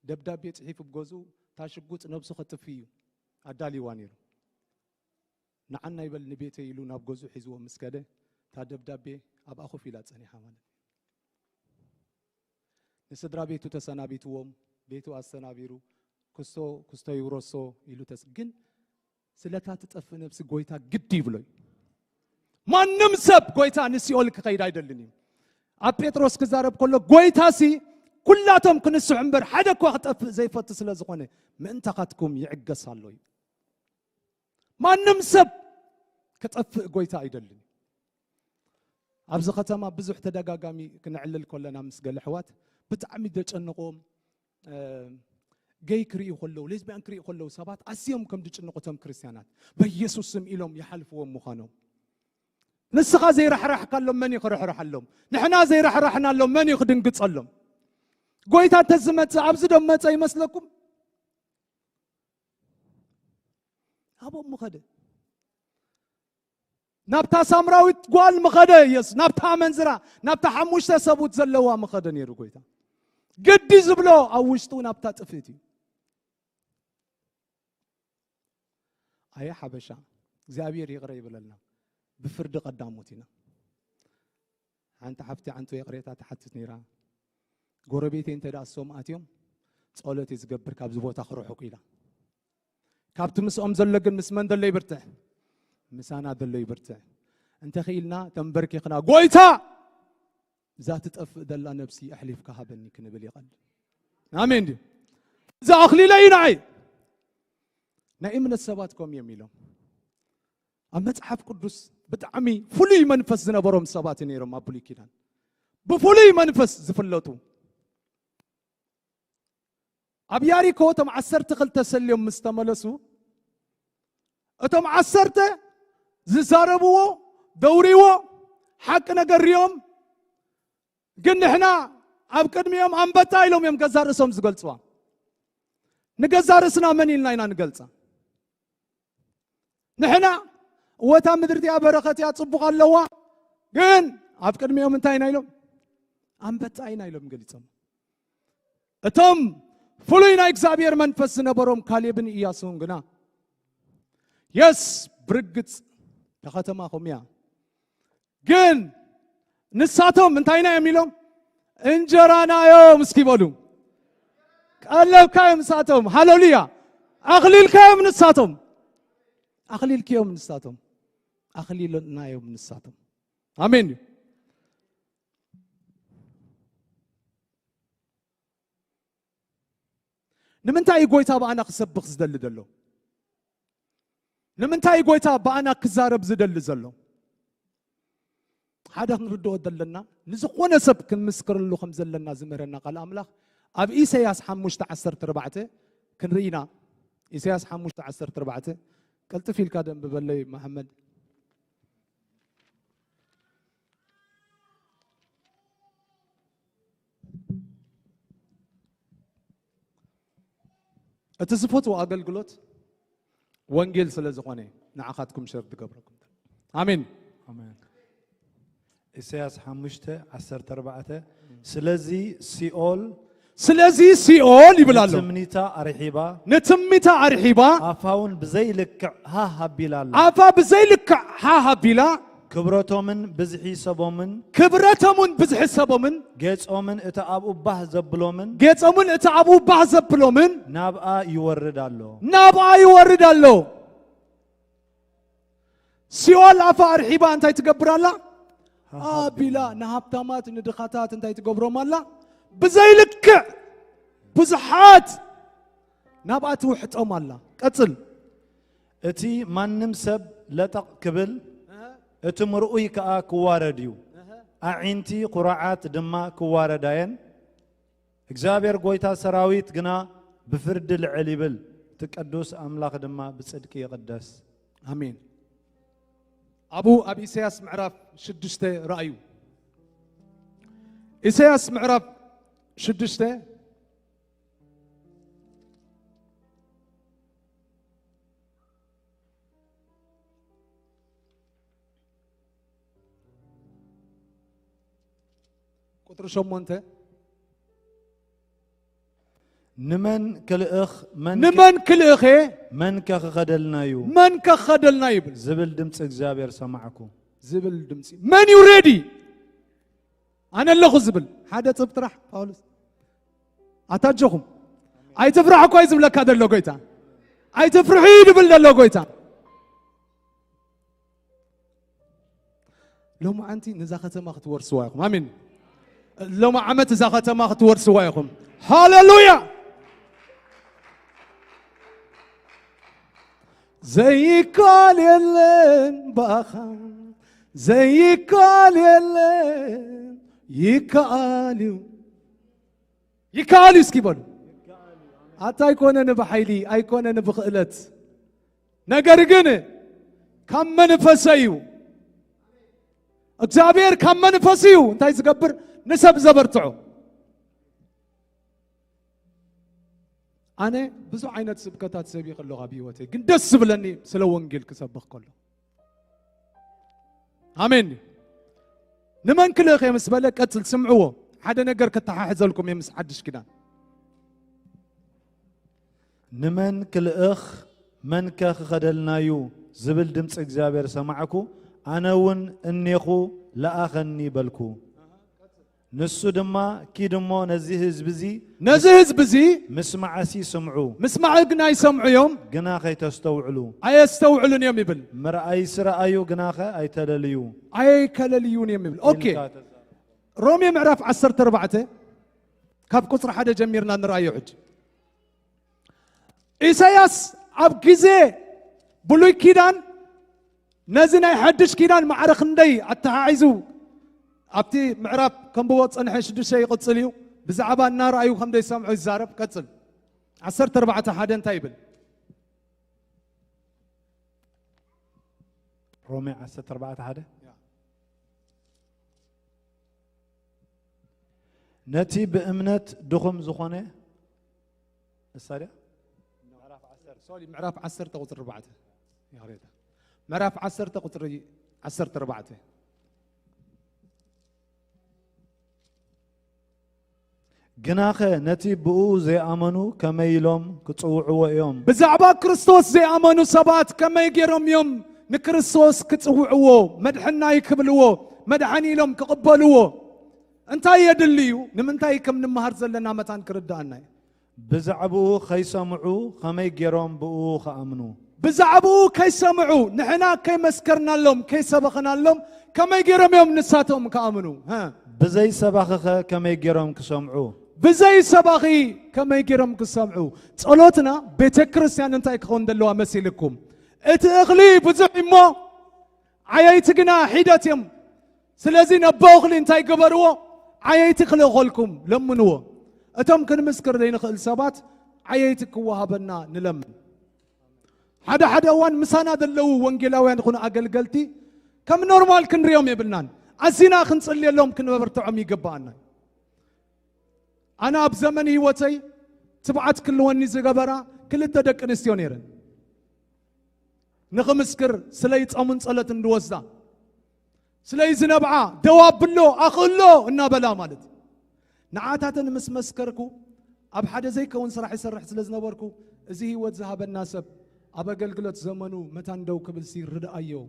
دبداب يتحيف بجوزو تاشقوت نبسو خطفيو عدالي وانيرو نعنا يبل نبيته يلو نابجوزو حزوه مسكده تا دبداب أب أخو في لا تاني حمانة ንስድራ ቤቱ ተሰናቢትዎም ቤቱ አሰናቢሩ ክስቶ ይውረሶ ኢሉ ተስግን ስለታ ትጠፍ ነፍስ ጎይታ ግድ ይብሎይ ማንም ሰብ ጎይታ ንሲኦል ከይድ አይደልኒ አብ ጴጥሮስ ክዛረብ ከሎ ጎይታሲ ኩላቶም ክንስዑ እምበር ሓደ እኳ ክጠፍ ዘይፈት ስለ ዝኾነ ምእንታኻትኩም ይዕገሳሎ ማንም ሰብ ክጠፍእ ጎይታ አይደልኒ ኣብዚ ከተማ ብዙሕ ተደጋጋሚ ክንዕልል ከለና ምስ ገለ ኣሕዋት ብጣዕሚ ደጨንቆም ገይ ክሪኡ ከለው ሌዝቢያን ክሪኡ ከለው ሰባት ኣስዮም ከም ድጭንቆቶም ክርስቲያናት በኢየሱስ ስም ኢሎም ይሓልፍዎም ምዃኖም ንስኻ ዘይራሕራሕካሎም መን ይኽርሕርሓሎም ንሕና ዘይራሕራሕናሎም መን ይኽድንግፀሎም ጎይታ እንተዝመፅእ ኣብዚ ዶም መፀ ይመስለኩም ኣቦም ምኸደ ናብታ ሳምራዊት ጓል ምኸደ ኢየሱስ ናብታ መንዝራ ናብታ ሓሙሽተ ሰቡት ዘለዋ ምኸደ ነይሩ ጎይታ ግዲ ዝብሎ ኣብ ውሽጡ ናብታ ጥፍእት እዩ ኣየ ሓበሻ እግዚኣብሔር ይቕረ ይብለልና ብፍርዲ ቀዳሞት ኢና ሓንቲ ሓፍቲ ዓንቶ የቕሬታ ተሓትት ነይራ ጎረቤቴ እንተዳ እሶም ኣትዮም ጸሎት ዝገብር ካብዚ ቦታ ክርሕቁ ኢላ ካብቲ ምስኦም ዘሎ ግን ምስ መን ዘሎ ይብርትዕ ምሳና ዘሎ ይብርትዕ እንተ ኽኢልና ተንበርኪኽና ጎይታ እዛ ትጠፍእ ዘላ ነፍሲ ኣሕሊፍካ ሃበኒ ክንብል ይቐል ኣሜን ድዩ እዛ ኣኽሊለ እዩ ንዓይ ናይ እምነት ሰባት ከም እዮም ኢሎም ኣብ መጽሓፍ ቅዱስ ብጣዕሚ ፍሉይ መንፈስ ዝነበሮም ሰባት ነይሮም ኣብ ብሉይ ኪዳን ብፍሉይ መንፈስ ዝፍለጡ ኣብ ያሪኮ እቶም 12 ሰልዮም ምስ ተመለሱ እቶም 10 ዝዛረብዎ ደውሪዎ ሓቂ ነገር ሪኦም ግን ንሕና ኣብ ቅድሚኦም ኣንበጣ ኢሎም እዮም ገዛ ርእሶም ዝገልጽዋ ንገዛ ርእስና መን ኢልና ኢና ንገልጻ ንሕና እወታ ምድርቲያ በረኸት እያ ጽቡቕ ኣለዋ ግን ኣብ ቅድሚኦም እንታይ ኢና ኢሎም ኣንበጣ ኢና ኢሎም ገሊፆም እቶም ፍሉይ ናይ እግዚኣብሔር መንፈስ ዝነበሮም ካሌብን ኢያሱን ግና የስ ብርግጽ ተኸተማ ኾምያ ግን ንሳቶም እንታይ ኢና እዮም ኢሎም እንጀራናዮም እስኪበሉ ቀለብካዮም ንሳቶም ሃሌሉያ ኣኽሊልካዮም ንሳቶም ኣኽሊልክዮም ንሳቶም ኣኽሊልናዮም ንሳቶም ኣሜን ንምንታይ ጎይታ በኣና ክሰብኽ ዝደሊ ዘሎ ንምንታይ ጎይታ በኣና ክዛረብ ዝደሊ ዘሎ ሓደ ክንርድኦ ዘለና ንዝኾነ ሰብ ክንምስክረሉ ከም ዘለና ዝምረና ቃል ኣምላኽ ኣብ ኢሳያስ 5:14 ክንርኢና ኢሳያስ 5:14 ቀልጥፍ ኢልካ ደንብበለይ መሐመድ እቲ ዝፈትዎ ኣገልግሎት ወንጌል ስለ ዝኾነ ንዓኻትኩም ሸር ትገብረኩም ኣሜን አሜን ኢሳያስ 5:14 ስለዚ ሲኦል ይብላል ንትምኒታ አርሒባ አፋውን ብዘይልክዕ ሃሃቢላ አፋ ብዘይልክዕ ሃሃቢላ ክብረቶምን ብዝሒ ሰቦምን ገጾምን እቲ ኣብኡ ባህ ዘብሎምን ናብኣ ይወርዳሎ ሲኦል አፋ አርሒባ እንታይ ትገብራላ ሃቢላ ንሃብታማት ንድኻታት እንታይ ትገብሮም ኣላ ብዘይልክዕ ብዙሓት ናብኣ ትውሕጦም ኣላ ቀጽል እቲ ማንም ሰብ ለጠቕ ክብል እቲ ምርኡይ ከዓ ክዋረድ እዩ ኣዒንቲ ቁራዓት ድማ ክዋረዳየን እግዚአብሔር ጎይታ ሰራዊት ግና ብፍርዲ ልዕል ይብል እቲ ቅዱስ ኣምላኽ ድማ ብጽድቂ ይቕደስ ኣሜን ኣብ ኢሳያስ ምዕራፍ 6 ረአዩ ኢሳያስ ምዕራፍ 6 ቁጥር 8 ንመን ክልእኽ መን ከኸደልናዩ ይብል ዝብል ድምፂ እግዚአብሔር ሰማዕኩ ዝብል ድምፂ መን ዩ ሬዲ ኣነ ኣለኹ ዝብል ሓደ ፅብ ጥራሕ ጳውሎስ أتاجهم أي تفرح كويس بلك هذا اللوجيتا أي تفرحين باللوجيتا لو ما أنتي نزاخة ما ختورسواكم آمين لو ما عمت نزاخة ما ختورسواكم هاللويا زي قال يلين باخا زي قال يلين يكاليو يكاليو سكيبون حتى يكون أنا بحيلي أيكون أنا بخلت نجرجني كم من فسيو እግዚአብሔር ከመንፈስዩ እንታይ ዝገብር ንሰብ ዘበርትዑ ኣነ ብዙ ዓይነት ስብከታት ሰቢ ከለኹ ኣብ ህይወተይ ግን ደስ ዝብለኒ ስለ ወንጌል ክሰብኽ ከሎ ኣሜን ንመን ክልእኸ ምስ በለ ቀፅል ስምዕዎ ሓደ ነገር ከተሓሕዘልኩም ምስ ሓድሽ ኪዳን ንመን ክልእኽ መንከ ክኸደልናዩ ዝብል ድምፂ እግዚአብሔር ሰማዕኩ ኣነውን እኔኹ ለኣኸኒ በልኩ ንሱ ድማ ኪድሞ ነዚ ህዝብ እዚ ምስማዓሲ ስምዑ ምስማዕ ግና ይሰምዑ እዮም ግና ከይተስተውዕሉ ኣየስተውዕሉን እዮም ይብል ምርኣይ ስረኣዩ ግናኸ ኣይተለልዩ ኣይከለልዩን እዮም ይብል ኦኬ ሮሜ ምዕራፍ 14 ካብ ቁፅሪ 1 ጀሚርና ንርኣዮ ሕጂ ኢሳያስ ኣብ ግዜ ብሉይ ኪዳን نزي ناي حدش كيدان معرخ ندي التحايزو أبتي معراب كم بوت صنح شدش شيء قتصليو بزعبان النار أيو خم دي سامعو الزارب قتصل 14 حدن تايبل رومي 14 حدا نتي بأمنة دخم زخونة السارية معرف 10 سوري معرف 10 تقطر 4 يا ريت معرف 10 تقطر 14 جناخه نتي بؤو زي آمنو كما يلوم كتصوعوا يوم بزعبا كريستوس زي آمنو سبات كما يجيرهم يوم نكريستوس كتصوعوا مدحنا يكبلوا مدحني لهم كقبلوا انتي يدليو نمنتي كم نمهر زلنا متان كردانا بزعبو خيسمعو كما يجيرهم بؤو خامنو بزعبو كي سمعوا نحنا كي مسكرنا لهم كي سبخنا لهم كما يجرم يوم نساتهم كامنوا ها بزي سبخخ كما يجرم كسمعوا بزي سبخي كما يجرم كسمعوا صلوتنا بيت كريستيان انت يكون دلوا مسيلكم اتغلي بزحمو عييتنا حيدتهم سلازي نبوخلي انت يقبروا عييتك لغلكم لمنوا اتم كن مسكر لين خل سبات عييتك وهبنا نلمن حدا وان مسانا دلو وانجيلاويان خنا اقلقلتي كم نورمال كنريوم يبلنان عزينا خنصلي لهم كن ببرتعم يقبانا انا بزمن هيوتي تبعت كل وني زغبرا كل تدق نستيونيرن نخمسكر سلي تصمن صلاه اندوزا سلي زنبعا دواب بلو اخلو انا بلا مالت نعاتاتن مسكركو اب حدا زي كون صراح يسرح سلازنبركو ازي هيوت ذهب الناسب أبا قلقلت زمنو متان دو كبل سير رد أيو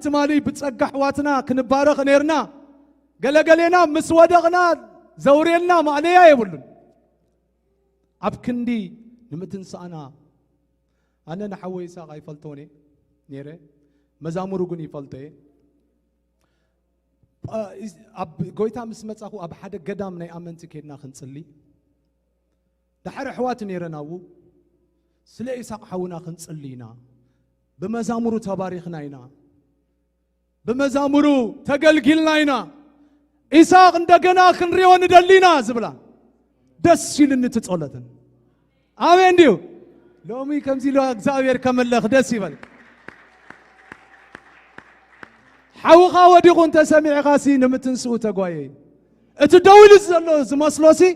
تمالي بتسقح واتنا كنبارخ نيرنا قلقلينا مسودغنا زوريلنا ما عليها يقولون أبكندي نمتن سانا أنا نحوي ساقا يفلتوني نيري مزامرو قني فلتي أب قويتا مسمت أخو أب حدا قدام ناي أمنتي كيدنا خنصلي دحر حوات نيرناو سلا إساق حونا خنصلينا بمزامرو تباريخنا إنا بمزامرو تقلقلنا إنا إساق اندقنا خنريون دلينا زبلا دس شيلن تتصولتن آمين ديو لومي كمزي لو أكزاوير كملخ دس يبال حوخا وديقون تسميع غاسي نمتن سوء تقوي اتدول الزلو زمسلوسي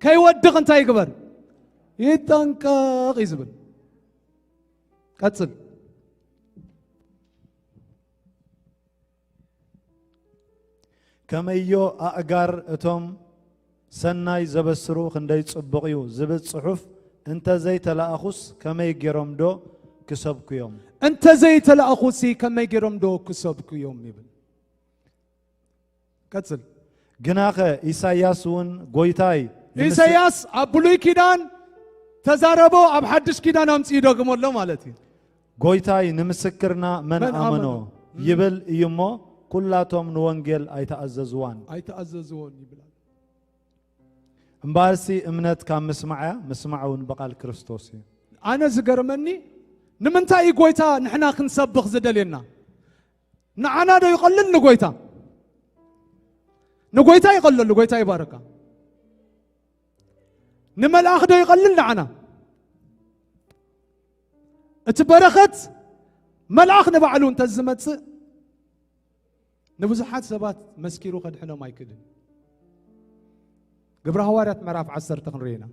كي ودق انتا يقبر يتنكاق يزبل قتل كميو أقار اتم سناي زبسرو خندي تصبقيو زبت صحف انت زي تلاخص كما يجرم دو كسبك يوم انت زي تلاخصي كما يجرم دو كسبك يوم يبل قتل جناخه إساياس ون قويتاي إساياس أبلوي كيدان تزاربو أب حدش كيدان أمس يدوغم الله مالتي قويتاي نمسكرنا من آمنو يبل يمو كلاتهم نوانجل أي تأززوان يبلال مبارسي امنت كان مسمعون بقال كريستوسي أنا زقرمني نمنتا يقويتا نحنا خنسبخ زدلينا نعنا دو يقلل نقويتا يقلل نقويتا يباركا نملاخ دو يقلل نعنا اتبرخت ملاخ نبعلون تزمت نبزحات سبات مسكيرو قد حنا ما يكدن قبر هوارات مراف 10 تقرينا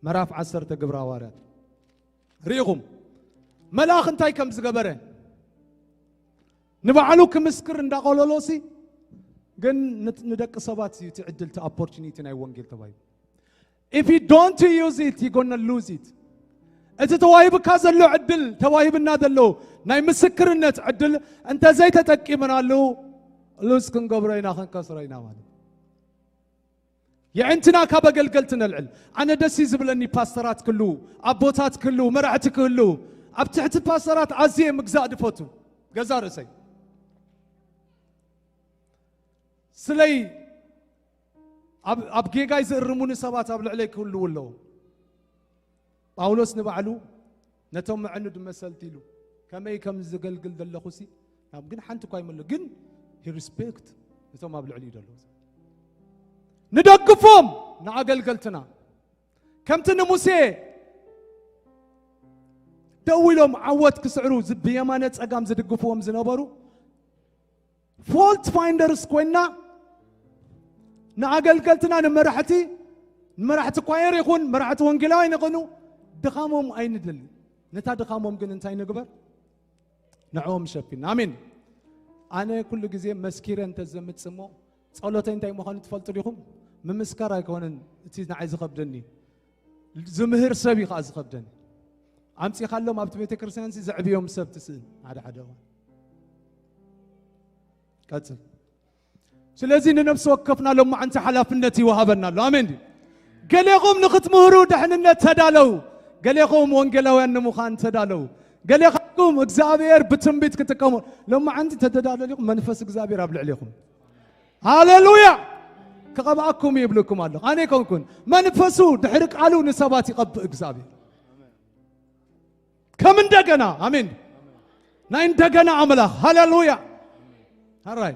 مراف 10 قبر هوارات ريغم ملاخ انتاي كم زغبره نبعلو كمسكر اندا قولولوسي ግን ንደቅ ሰባት ይትዕድል ተ opportunity ናይ ወንጌል ተባይ if you don't use it you gonna lose it እቲ ተዋይብካ ዘሎ ዕድል ተዋይብና ዘሎ ናይ ምስክርነት ዕድል እንተ ዘይ ተጠቂምናሉ ሉስ ክንገብረይና ክንከስረይና ማለት የእንትና ካበገልገልትና ልዕል አነ ደስ ይዝብለኒ ፓስተራት ክሉ አቦታት ክሉ መራሕቲ ክሉ ኣብ ትሕቲ ፓስተራት ኣዝየ ምግዛእ ድፈቱ ገዛ ርእሰይ سلي أب جيجاي زرمون سبات أب عليك كله ولا باولوس نبعلو نتوم عنو دمسالتيلو كما يكم زقل قل دل خوسي نعم جن حنتو كاي ملو جن هي ريسبكت نتوم أب علي دلو ندقفهم نعقل قلتنا كم تنموسي دويلهم عوات كسعرو زب بيمانات أقام زدقفهم زنبرو فولت فايندرز كوينا نعقل قلتنا نمرحتي كوير يكون مرحت وانجلاين يقولوا دخامهم أين دل نتا دخامهم قن انتي نقبر نعوم شافين آمين أنا كل جزء مسكير أنت زمت سمو صلوتين انتي مخان تفلتوا ليهم من مسكرة يكون تيجي عايز خبدني زمهر سبي خاز خبدني عمتي خلهم أبتبيت كرسانسي زعبيهم سبت سن هذا حدا كاتل سلازين نفس وقفنا لهم عن حلافنتي وهبنا له امين قال لهم نختمهرو دحنا تدالو قال لهم وانجلوا ان مخان تدالو قال لكم اغزابير بتنبيت كتكمو لما عندي تدالو لكم منفس اغزابير ابلع عليكم هاليلويا كقباكم يبلكم الله انا كون منفسو دحرق علو نسبات يقب اغزابير كم اندغنا امين ناين دغنا عمله هاليلويا هراي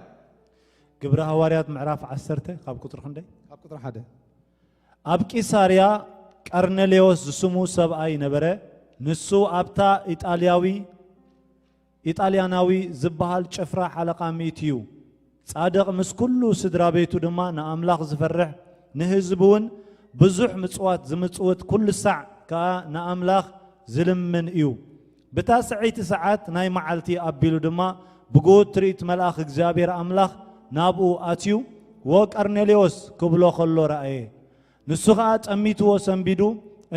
قبر هواريات معراف 10 قاب قطر خندي قاب قطر حدا اب قيساريا قرنليوس سمو سبعي نبره نسو ابتا ايطالياناوي زبحال ጭፍራ حلقه ميتيو صادق مس كله سدرا بيتو دما ناملاخ زفرح نهزبون بزح مصوات زمصوت كل ساع كا ناملاخ زلمن ايو بتاسعيت ساعات ناي معلتي ابيلو دما بقول تريت ملاخ اغزابير املاخ نابو اتيو وقرنليوس كبلو خلو راي نسخات اميتو سنبيدو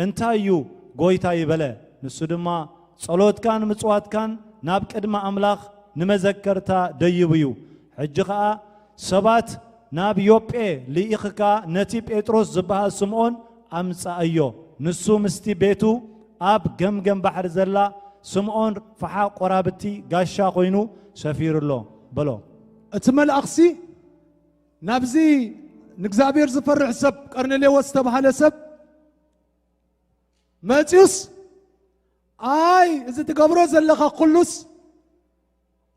انتايو غويتا يبله نسو دما صلوت كان مصوات كان ناب قدما املاخ نمذكرتا ديبيو حجخا سبات ناب يوبي ليخكا نتي بيتروس زبها سمعون امصا ايو نسو مستي بيتو اب جمجم بحر زلا سمعون فحا قرابتي غاشا قوينو سفير الله بلو اتمل اخسي نابزي نكزابير زفرع سب قرنليوس تبحال سب ماتيوس اي اذا تقبرو زلخا قلوس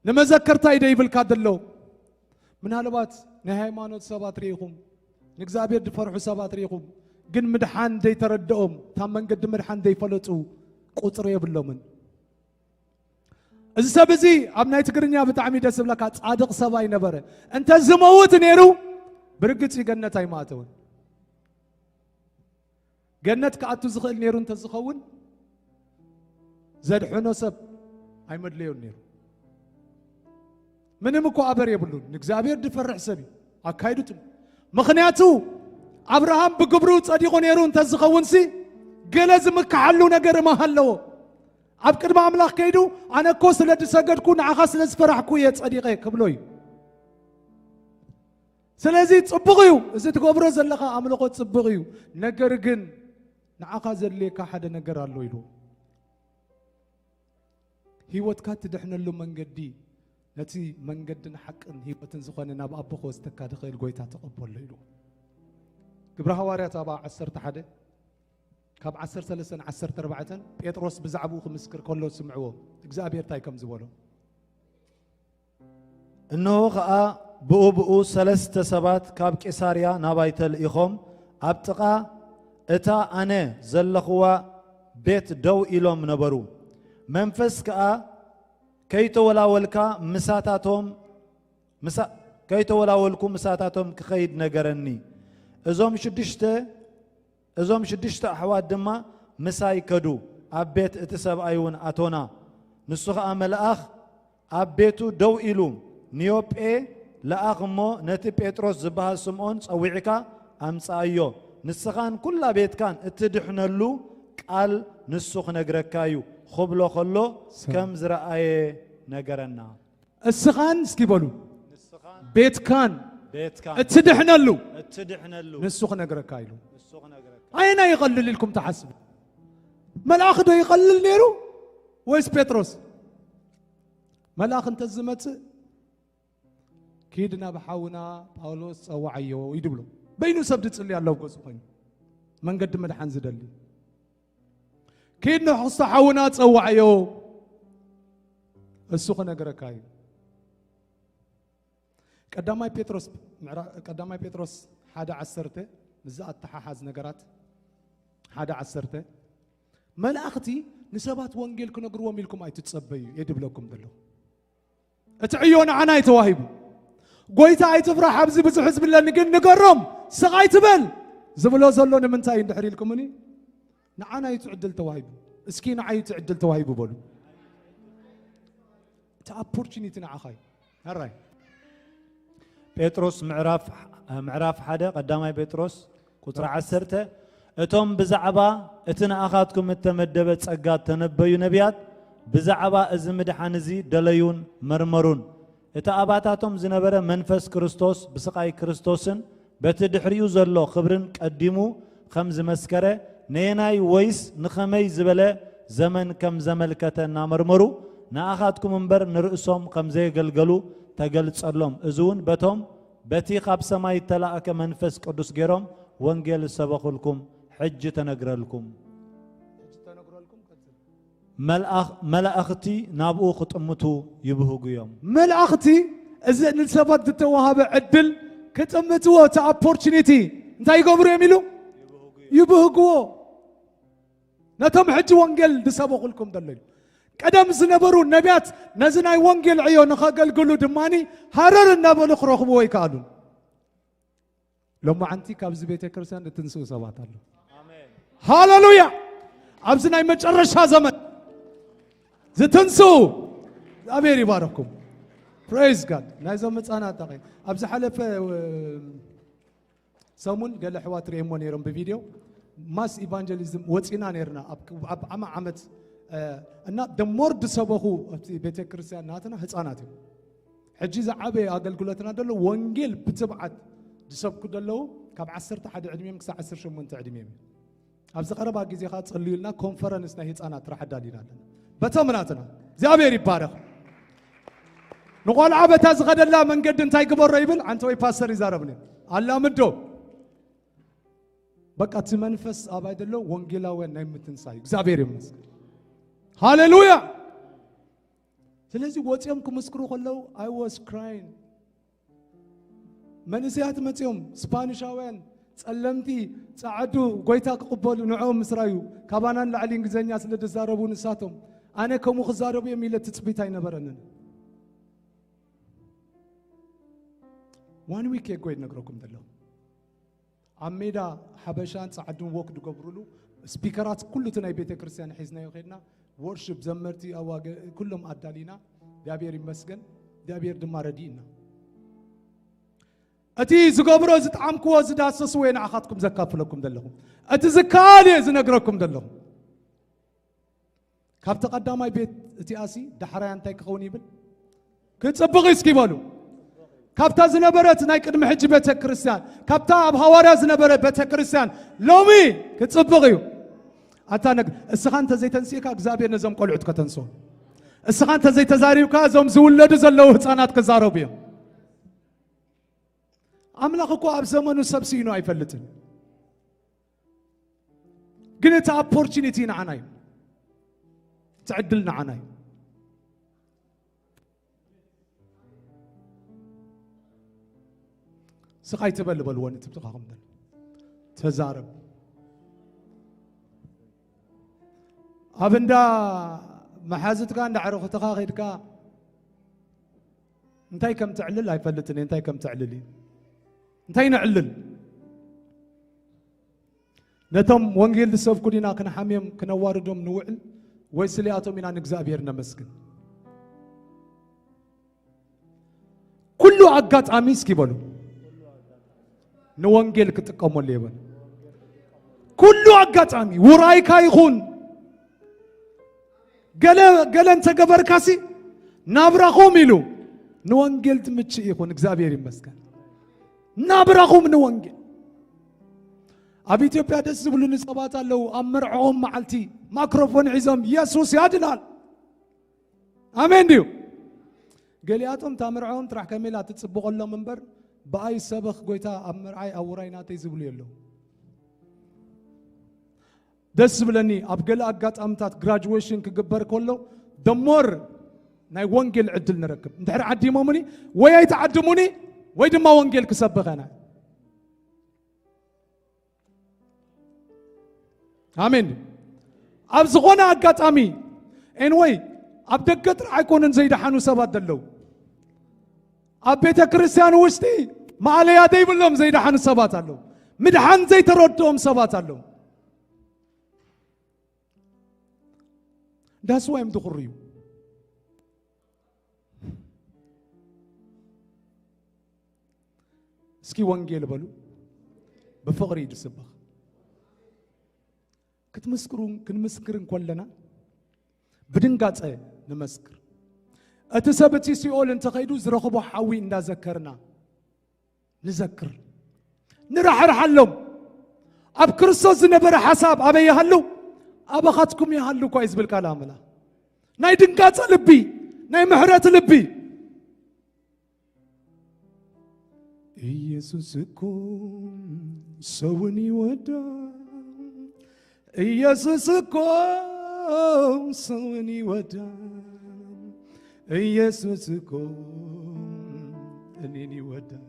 نمذكرتا يدي بالكادلو من هالبات نهايمانوت سبات ريخم نكزابير دفرحو سبات ريخم جن مدحان دي تردهم تامن قد مدحان دي فلطو قطر يبلو من إذا سبزي أبناء تقرنيا بتعميد سبلك صادق سباي نبره أنت زموت نيرو برقت في جنة أيماتون جنة كأتو زخل نيرو أنت زخون زاد حنو سب أيمد ليون نيرو من مكو أبر يبلون نكزابير دفرح سبي أكايدتم مخنياتو أبراهام بقبرو صديقو نيرو أنت زخون سي جلز مكحلو نجر ما هلو أبكر ما أملاك كيدو أنا كوس لدي سجد كون عخاس لزفرح كويت صديقي كبلوي ስለዚህ ጽብቕዩ እዚ ትገብሮ ዘለኻ ኣምልኾ ጽብቕዩ ነገር ግን ንዓኻ ዘድልየካ ሓደ ነገር ኣሎ ኢሉ ህይወትካ ትድሕነሉ መንገዲ ነቲ መንገድን ሓቅን ህይወትን ዝኾነ ናብ ኣቦ ክወስደካ ድኽእል ጎይታ ተቐበሎ ኢሉ ግብረ ሐዋርያት ኣባ 11 ካብ 13-14 ጴጥሮስ ብዛዕባኡ ክምስክር ከሎ ስምዕዎ እግዚአብሔር ታይ ከም ዝበሎ እነሆ ኸኣ ብኡብኡ ሰለስተ ሰባት ካብ ቄሳርያ ናባይተል ኢኾም ኣብ ጥቓ እታ ኣነ ዘለኽዋ ቤት ደው ኢሎም ነበሩ መንፈስ ከኣ ከይተወላወልካ ምሳታቶም ክኸይድ ነገረኒ እዞም ሽድሽተ ኣሕዋት ድማ ምሳይ ከዱ ኣብ ቤት እቲ ሰብኣይ እውን ኣቶና ንሱ ኸኣ መልኣኽ ኣብ ቤቱ ደው ኢሉ ኒዮጴ ለኣኽ እሞ ነቲ ጴጥሮስ ዝበሃል ስምዖን ጸዊዕካ ኣምጻእዮ ንስኻን ኩላ ቤትካን እትድሕነሉ ቃል ንሱ ክነግረካ እዩ ኽብሎ ኸሎ ከም ዝረአየ ነገረና እስኻን እስኪ በሉ ቤትካን እትድሕነሉ ንሱ ክነግረካ ኢሉ ኣይና ይቐልል ኢልኩም ተሓስቡ መልኣኽ ዶ ይቐልል ነይሩ ወይስ ጴጥሮስ መልኣኽ እንተዝመጽእ كيدنا بحاونا باولوس صوعيو يدبلو بينو سبد تصلي الله وقص خوين من قد مدحان زدلي كيدنا حصة حاونا صوعيو السوق نغركاي قداماي بيتروس حدا عسرته بزاء التحاحاز نغرات حدا عسرته ملأختي نسبات وانجيل كنغرو ميلكم اي تتصبيو يدبلوكم دلو اتعيون عنا يتواهبو قويتا اي تفرح حبزي بزو حزب الله نقرم سغاي تبل زبلو زلون من تاين دحري لكم اني نعانا يتعدل تواهيبو اسكي نعا يتعدل تواهيبو بولو تا opportunity نعاخاي هراي بيتروس معراف حدا قداماي بيتروس قطر 10 اتم بزعبا اتنا اخاتكم التمدبت صقات تنبيو نبيات بزعبا از مدحانزي دليون مرمرون اتا اباتاتهم زنبره منفس كريستوس بسقاي كريستوسن بتدحريو زلو خبرن قديمو خمز مسكره نيناي ويس نخمي زبله زمن كم زملكتنا مرمرو ناخاتكم منبر نرئسهم خمزي يغلغلو تغلصلهم ازون بتوم بتي خاب سماي تلاك منفس قدوس غيروم وانجيل سبخلكم حج تنغرلكم ملأختي نابو خطمتو يبهقيهم ملأختي إذا نسبت التوهاب عدل كتمتو تا opportunity انت يقبروا يميلو يبهقوا نتم حج وانجل دسبق لكم دليل قدم زنبرو النبيات نزناي وانجل عيون خاقل قلو دماني هرر النبل اخرخبو ويكالون لما عنتي كابز بيت كرسان تنسو سبات الله آمين هاللويا عبزناي مجرشها زمن زتنسو أمير يبارككم praise God نايزو متصانا تاقي أبز حلف سامون قال حوات ريمو نيرم بفيديو ماس إيفانجيليزم وطينا نيرنا أما عمت أنا دمورد سبخو بيت كريستيان ناتنا هتصاناتي حجي زعابي أقل قلتنا دلو وانجيل بتبعت دسبكو دلو كاب 10 حد عدميم كسا 10 شمونت عدميم أبز قربا جيزي خات صلي لنا كونفرنسنا هتصانات راح دالينا لنا بتمناتنا زابير يبارك نقول عبت أزغد الله من قد انتاي قبر ريبل عن توي باسر يزاربني الله مدو بقى تمنفس أبايد الله وانجلا وين نايم تنساي زابير يمس هاليلويا سلازي واتيامكم مسكرو خلو I was crying من سيات متيوم سبانيش وين سلمتي ساعدو قويتا قبلوا نعوم مسرايو كابانان لعلي انجزانيا سلد زاربو نساتهم أنا كم خزارب يميل تثبيتاي نبرنن وان ويك يقول نقرأكم دلهم عميدا حبشان صعدون وقت قبرلو سبيكرات كل تناي بيت كريستيان حزنا يخدنا ورشب زمرتي أو كلهم أدالينا دابير مسجن دابير دماردينا أتي زقبرو زتعمكو زداسس وين أخذكم زكاف لكم دلهم أتزكالي زنقرأكم دلهم كابت قداماي بيت تياسي دحريان تاي كخوني بل كتصبغي سكيبالو كابتا زنبرت ناي قدم حج بيت كريستيان كابتا اب حواريا زنبره بيت كريستيان لومي كتصبغيو اتا نك اسخان انت زي تنسيكا اغزابير نزم قلعت كتنسو اسخان انت زي تزاريوكا زوم زولد زلو حصانات كزاروبيو املاك اكو اب زمنو سبسينو ايفلتن قلت opportunity نعناي تعدلنا عناي سقاي تبل بالوان تبتقى غمدن تزارب أبندا محازتك عند عروق تقاخدك انتي كم تعلل هاي فلتني انتي كم تعللي انتي نعلل نتم وانجيل السوف كلنا كنا حاميم كنا واردهم نوعل ويسلياتهم من نجزابير نمسكن كله عقات عميس كيبلو نوانجيل كتقوموا ليبن كله عقات عمي وراي كايخون قال انت قبر كاسي نابراخوم يلو نوانجيل تمشي يخون نجزابير يمسكن نابراخوم نوانجيل أبي إثيوبيا دس بلون صبات الله أمرعهم معلتي ميكروفون عزام يسوع يادنال آمين ديو قال ياتهم تامرعهم ترح كميلات تتصبغ الله منبر بأي سبخ قويتا أمرعي أورينا تيزبلي الله دس بلني أبقل أقات أمتات graduation كجبر كله دمر ناي وانجيل عدل نركب ندحر عدي مامني ويا يتعدموني ويد ما وانجيل كسبخنا آمين. أبزغونا أقات أمي. anyway أبدقت عيكون زيد حانو سبات دلو. أبيت كريستيان وستي ما عليها دي بلهم زيد حانو سبات دلو. مدحان زي تردهم سبات دلو. ده سوى يمدخريو. سكي وانجيل بلو. بفقري دسبخ. كتمسكرون كنمسكرن كلنا بدنقاط نمسكر اتثبتي سيول انت خيدو زرخبو حاوي اندا ذكرنا نذكر نرحر حلم اب كريستوس نبر حساب ابي يحلو ابخاتكم يحلو كويس بالكلام لا ناي دنقاط لبي ناي محرت لبي يسوسكم سوني ودا يسوسكم سوني ودا يسوسكم انني ودا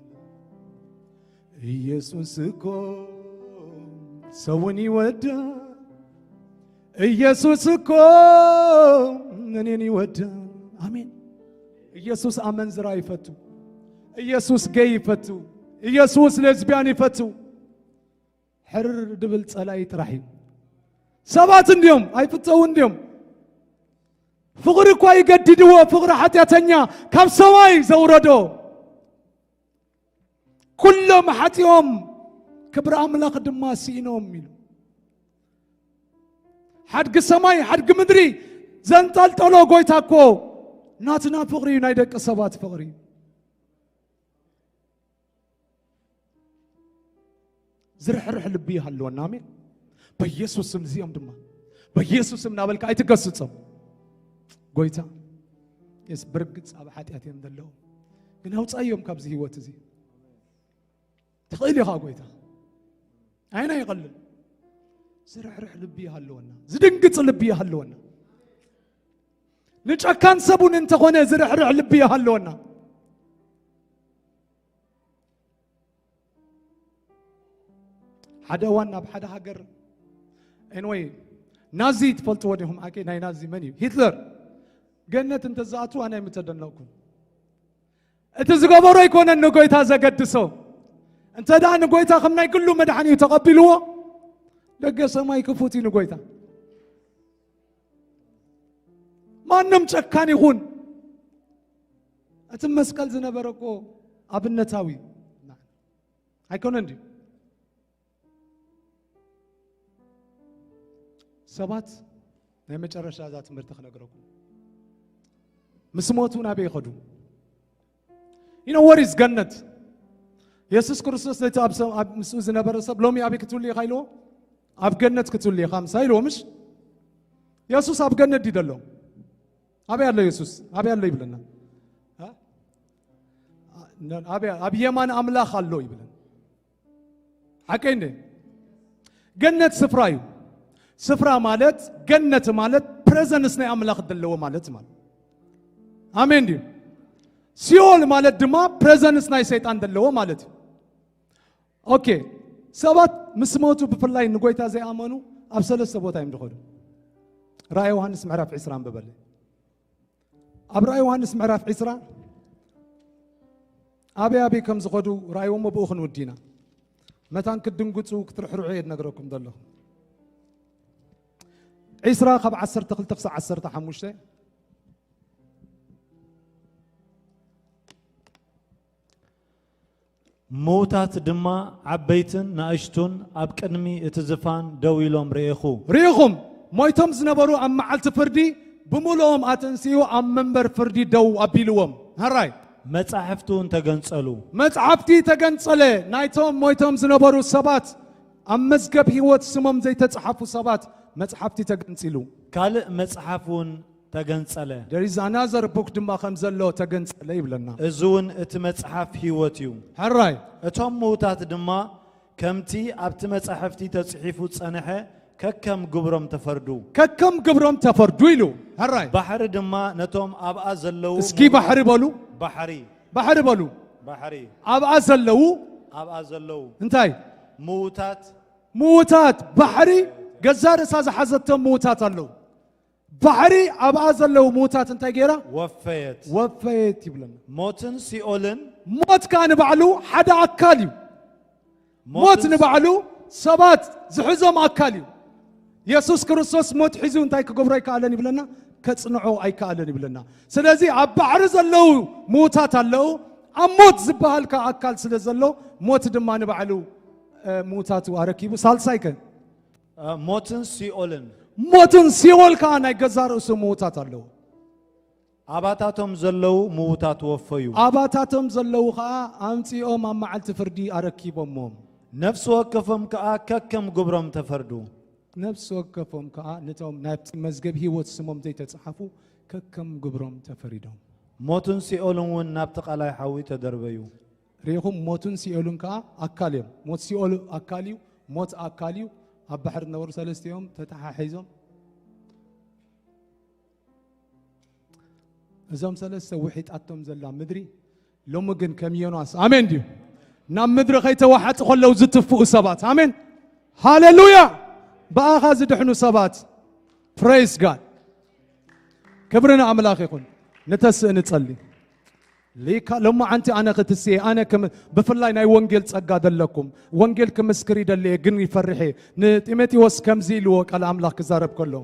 يسوسكم سوني ودا يسوسكم انني ودا امين يسوس امن زرا يفتو يسوس جاي يفتو يسوس لزبيان يفتو حرر دبل صلايت رحيم سبات اليوم اي فتون اليوم فقر كواي يقددوا فقر حتى تنيا كم سواي زوردو كلهم حتيهم كبر املاك دماسينهم ميلو حدق سماي حدق مدري زنطال طلو قويتاكو ناتنا فقري نايدك سبات فقري زرح رح لبي هالو نامين بيسوع سم زيهم دما بيسوع سم نابلك أي تقصصهم قويتا يس برقت أبى حاتياتهم دلوا إنه تصيّم كابز هي وتزي تخيلي خا قويتا أين يقلل زرح رح لبي هالونا زدنقت لبي هالونا نجا كان سبون انت هنا زرح رح لبي هالونا حدا وانا بحدا هاجر anyway نازي تفلت وديهم أكيد ناي نازي مني هتلر جنة انت زاتوا أنا متدنوكم انت زقبروا يكون انه قويتا زقدسو انت دا انه قويتا خمنا يقولوا مدحني يتقبلوه دقا سماي كفوتي نقويتا ما نم شكان يخون اتم مسقل زنبركو ابنتاوي هيكون عندي سبات ناي مጨረሻ ذات مرت خنقركم مسموتون ابي يخدو You know what is جنة يسوع كريستوس ليت أب مسؤول زنبرة لوم يا أبي كتولي خايلو أب جنة كتولي خامس هايلو مش يسوع أب جنة دي دلو أبي الله يسوع أبي الله يبلنا أبي يمان أملا خالو يبلنا حكيني جنة سفرايو سفرا مالت جنة مالت presence ني أملا خدلو مالت آمين دي سيول مالت دما presence ناي سيطان دلو مالت اوكي سبات مسموتو بفلاي نغويتا زي امنو ابسل سبوتا يمدخل راي يوحنس معراف 20 ببلي اب راي يوحنس معراف 20 ابي كم زغدو رايوم بوخن ودينا متان كدنغصو كترحرو عيد نغركم دلو 10 خب 10 تخلت 10 5 موتات دما عبيتن ناشتون اب قدمي اتزفان دويلوم ريخم مويتم زنبرو ام معلت فردي بمولهم اتنسيو ام منبر فردي دو ابيلوم هراي مصحفتون تغنصلو مصحفتي تغنصله نايتوم مويتم زنبرو سبات ام مزغب هيوت سمم زي تصحفو سبات مصحفتي تغنصلو قال مصحفون تغنصله there is another book دما خمزلو تغنصله يبلنا ازون ات مصحف هيوتيو هراي اتوم موتات دما كمتي ابت مصحفتي تصحيفو صنحه ككم قبرم تفردو يلو هراي بحر دما نتوم ابا زلو اسكي بحر بولو بحر بولو ابا زلو انتاي موتات بحري جزار اساز حزتهم موتات اللو بحري ابا زلو موتات انتاي غيرا وفيت يبلنا موتن سيولن موت كان بعلو حدا اكاليو موت نبعلو سبات زحزم اكاليو يسوع كريستوس موت حزون تاي كغبراي كالن يبلنا كصنعو اي كالن يبلنا سلازي اب بحر زلو موتات اللو اموت زبال كاكال سلازلو موت دما نبعلو موتات واركيبو سالسايكن موتن سيول كان اي غزار اسو موتات اللو اباتاتهم زلو موتات وفيو اباتاتهم زلو خا امصيوم امعلت فردي اركيبوم نفس وقفهم كم قبرم تفردو نفس وقفهم نتوم نابت مزغب هيوت سمم زي تصحفو كم قبرم تفردهم موتن سيولون نابت قلاي حوي تدربيو ريهم موتن سيولون اكاليم موت سيول اكاليو موت اكاليو ابحر نور سلستيوم تتححيزهم ازم سلسه وحيت اتم زلا مدري لو مجن كميوناس امين ديو نام مدري خيت واحد خلو زتفو سبات امين هاليلويا باخذ دحنو سبات بريز جاد كبرنا املاخ يكون نتس نصلي ليك لما انت انا ختسي انا كم بفلاي ناي وانجيل صقا دلكم وانجيل كمسكري دلي جن يفرحي نتيمتيوس كمزيلو قال املاك زارب كله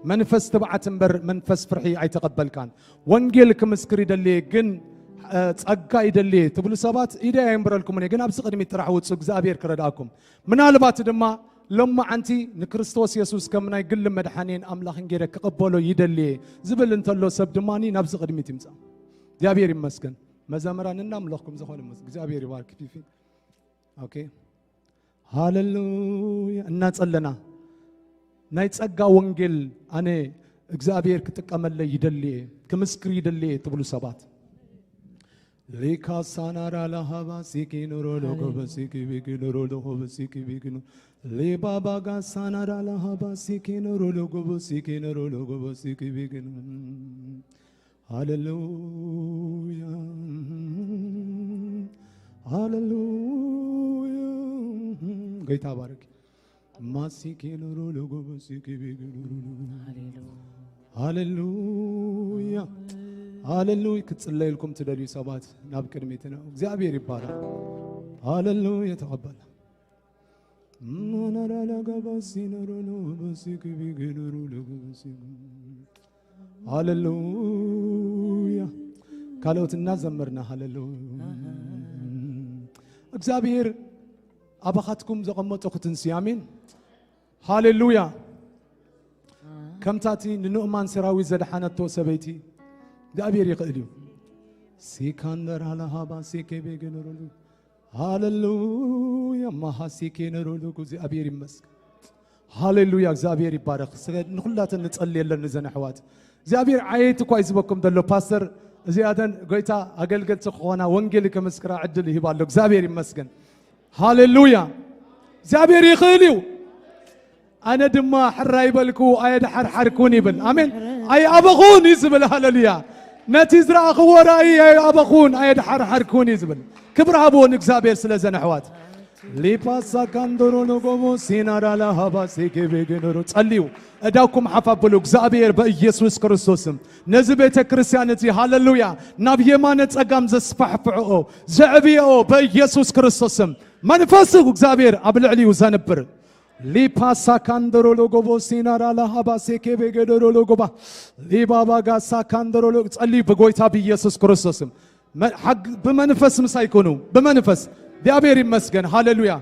منفس تبعت امبر منفس فرحي اي تقبل كان وانجيل كمسكري دلي جن صقا يدلي تبلو سبات ايدا يمبرلكم انا جن ابس قدمي تراحوت اغزابير كرداكم منالبات دما لما انت نكريستوس يسوع كمنا يقل مدحانين املاك انجيره كقبلو يدلي زبل انتلو سب دماني نبس قدمي تمصا እግዚአብሔር ይመስገን መዘምራንና አምላክኩም ዘሆነ መስገን እግዚአብሔር ይባርክ ፊፊ ኦኬ ሃሌሉያ እናጸለና ናይ ጸጋ ወንጌል አኔ እግዚአብሔር ከተቀመለ ይደልየ ከመስክር ይደልየ ተብሉ ሰባት ሌካሳናራ ለሃባ ሲኪኖሮ ለጎበሲኪ ቢግኖሮ ለጎበሲኪ ቢግኖ ሌባባጋ ሳናራ ለሃባ ሲኪኖሮ ለጎበሲኪ ኖሮ ለጎበሲኪ ቢግኖ Hallelujah, hallelujah. Gaita barak. Masiki nuru logo masiki biguru. Hallelujah, hallelujah. كتسليلكم تدري سبات نابكر ميتنا. زابير يبارك. Hallelujah تقبل. نرى لغا بسي نرى لغا مسiki biguru logo masiki. هاللويا كالوتنا زمرنا هاللويا እግዚአብሔር አባኻትኩም ዘቀመጡ ختنسي አሜን ሃሌሉያ ከምታቲ ንኑእማን ሰራዊ ዘድሓነቶ ሰበይቲ እግዚአብሔር ይኽእል እዩ ሲካንደር አላሃባ ሲከበገነሩሉ ሃሌሉያ ማሐሲከነሩሉ እግዚአብሔር ይመስገን ሃሌሉያ እግዚአብሔር ይባረክ ንኹላትን ንጸልየለን ዘነሕዋት እግዚአብሔር ዓየት እኳ ይዝበኩም ደሎ ፓስተር እዚያደን ጎይታ አገልገልጽ ኾና ወንጌል ከመስክራ ዕድል ይባሎ እግዚአብሔር ይመስገን ሃሌሉያ እግዚአብሔር ይኽልዩ أنا دما حرّا يبلكو أيد حرحركون يبل آمين أي أبغون يزبل هللويا نتزرع خورائي أي أبغون أيد حرحركون يزبل كبر أبون إكزابير سلزن حوات لباسا كاندرو نقومو سينارا لهبا سيكي بيجنرو تسأليو أداوكم حفا بلو إكزابير بإيسوس كريستوسم نزبيت كريستيانتي هللويا نبي ما نتأقام زسفح فعو زعبيو بإيسوس كريستوسم منفسو إكزابير أبل علي وزانبر لباسا كاندرو لوغوبو سينارا لهبا سيكي بيجنرو لوغوبا لبابا غاسا كاندرو لوغ تسألي بغويتا بإيسوس كريستوسم حق بمنفس مسايكونو بمنفس እግዚአብሔር ይመስገን ሃሌሉያ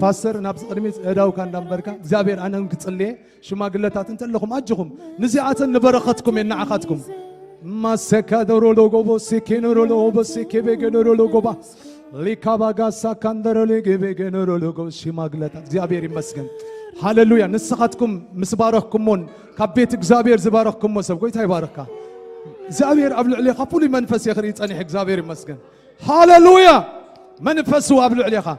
ፓስተር ናብስ ቅድሚት እዳው ካንዳምበርካ እግዚአብሔር አነን ክጽልየ ሽማግለታትን ተለኹም አጅኹም ንዚአትን ንበረኸትኩም የናዓኻትኩም ማሰካ ደሮ ሎጎቦ ሲኬኖሮ ሎጎቦ ሲኬበገኖሮ ሎጎባ ሊካባጋ ሳካንደሮ ለገበገኖሮ ሎጎ ሽማግለታት እግዚአብሔር ይመስገን ሃሌሉያ ንስኻትኩም ምስባረኽኩሞን ከቤት እግዚአብሔር ዝባረኽኩሞ ሰብ ጎይታ ይባረካ እግዚአብሔር አብልዕሊ ኸፉሊ መንፈስ ይኽሪ ጸኒሕ እግዚአብሔር ይመስገን ሃሌሉያ منفسو أبلو عليها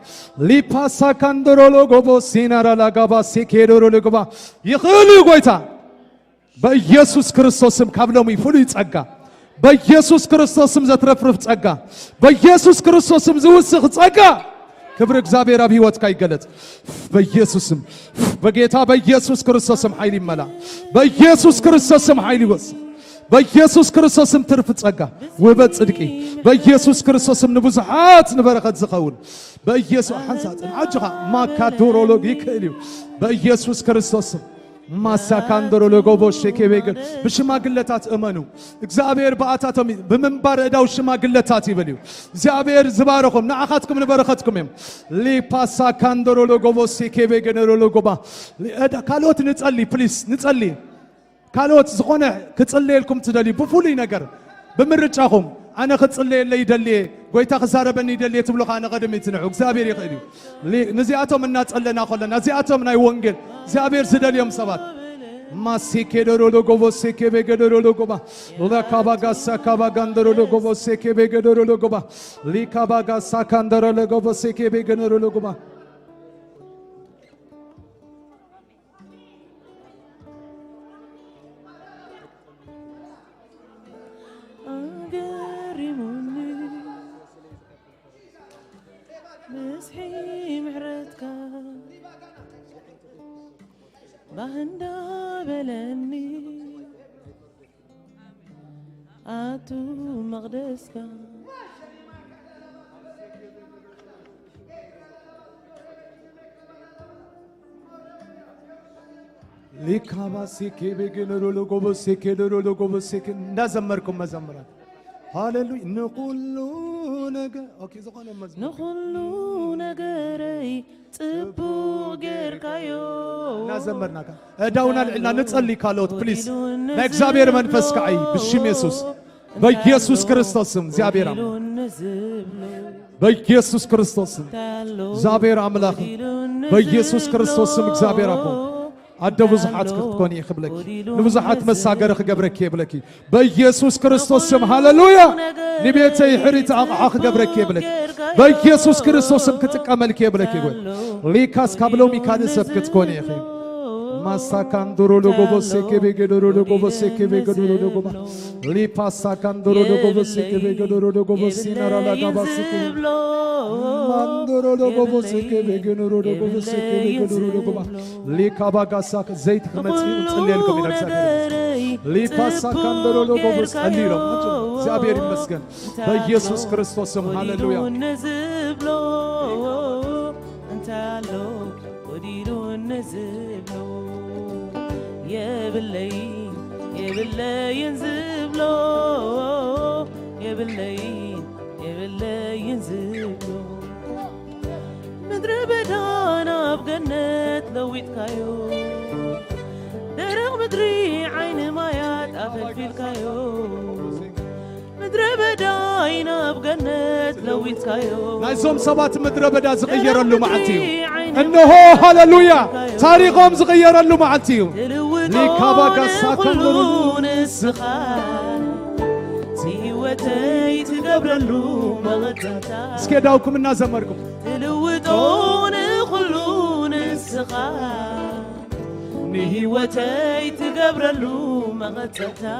لباسا كاندرولو غوبو سينارا لاغابا سيكيدورو لغوبا يخلي غويتا بيسوس كريستوسم كابلومي فلو يصقا بيسوس كريستوسم زترفرف صقا بيسوس كريستوسم زوسخ صقا كبر እግዚአብሔር አብ ህይወት ካይገለጥ በኢየሱስም በጌታ በኢየሱስ ክርስቶስም ኃይል ይመላ በኢየሱስ ክርስቶስም ኃይል ይወስ በኢየሱስ ክርስቶስም ትርፍ ጸጋ ወበት ጽድቂ በኢየሱስ ክርስቶስም ንብዙሓት ንበረኸት ዝኸውን በኢየሱስ ሓንሳጥን አጅኻ ማካዶሮሎግ ይክእልዩ በኢየሱስ ክርስቶስም ማሳካንዶሮሎግ ቦሽኬቤግ በሽማግለታት እመኑ እግዚአብሔር በአታቶም በመንባር እዳው ሽማግለታት ይበልዩ እግዚአብሔር ዝባረኹም ንዓኻትኩም ንበረኸትኩም እዮም ሊፓሳካንዶሮሎግ ቦሽኬቤግ ነሮሎጎባ እዳ ካልኦት ንጸሊ ፕሊስ ንጸሊ ካልኦት ዝኾነ ክጽልየልኩም ትደልዩ ብፉሉይ ነገር ብምርጫኹም ኣነ ክጽልየለይ ይደልየ ጎይታ ክዛረበኒ ይደልየ ትብሉ ኸ ኣነ ቀድሚ ትንዑ እግዚአብሔር ይኽእል እዩ ንዚኣቶም እናጸለና ኾለና እዚኣቶም ናይ ወንጌል እግዚአብሔር ዝደልዮም ሰባት ማሲኬዶሮሎጎቦ ሴኬቤገዶሮሎጎባ ለካባጋሳ ካባጋንደሮሎጎቦ ሴኬቤገዶሮሎጎባ ሊካባጋሳ ካንደሮሎጎቦ ሴኬቤገዶሮሎጎባ بهندا بلني آتو مقدسك ليكاباسي كيبيجنرولوغو بسكيدرولوغو بسك نزمركم مزمرات هاليلويا نقولو نجا اوكي زقنا مزمور نقولو نجاري تبو غير كايو نزمرنا داونا لنا نصلي كالوت بليز ناكزابير منفس كاي بشم يسوع بيسوع كريستوس زابير بيسوع كريستوس زابير املاخ بيسوع كريستوس زابير ابو أدو بزحات كتكوني خبلك نبزحات مساجر خجبرك يبلك بيسوع كريستوس سم هاللويا نبيتي حريت عق جبرك يبلك بيسوع كريستوس سم كتكملك يبلك يقول ليكاس قبلو ميكان سب كتكوني أخي مساكان درولو غوبوسي كبيجدورولو غوبوسي كبيجدورولو غوبا ليباساكان درولو غوبوسي كبيجدورولو غوبوسي نارالا غاباسي ماندورولو غوبوسي كبيجدورولو غوبوسي كبيجدورولو غوبا ليكاباغاساك زيت خمتي ونصليلكم الى እግዚአብሔር ليباساكان درولو غوبوسي አሊሮ እግዚአብሔር ይመስገን በኢየሱስ ክርስቶስ ስም ሃሌሉያ እንታሎ ወዲሎ ነዝብሎ يبلين زبلو يبلين زبلو مدر بدانا بجنة لويت كايو درغ مدري عين ما يات أفل في الكايو مدر بدانا عينا بجنات لويت كايو نايزوم سبات مدرة بدا زغير اللو معتيو إنه هاللويا تاريخهم زغير اللو معتيو ليكابا قصا كلون السخان سيوتي تقبر اللو مغتتا سكيداوكم الناس زمركم تلوطون كلون السخان نهيوتي تقبر اللو مغتتا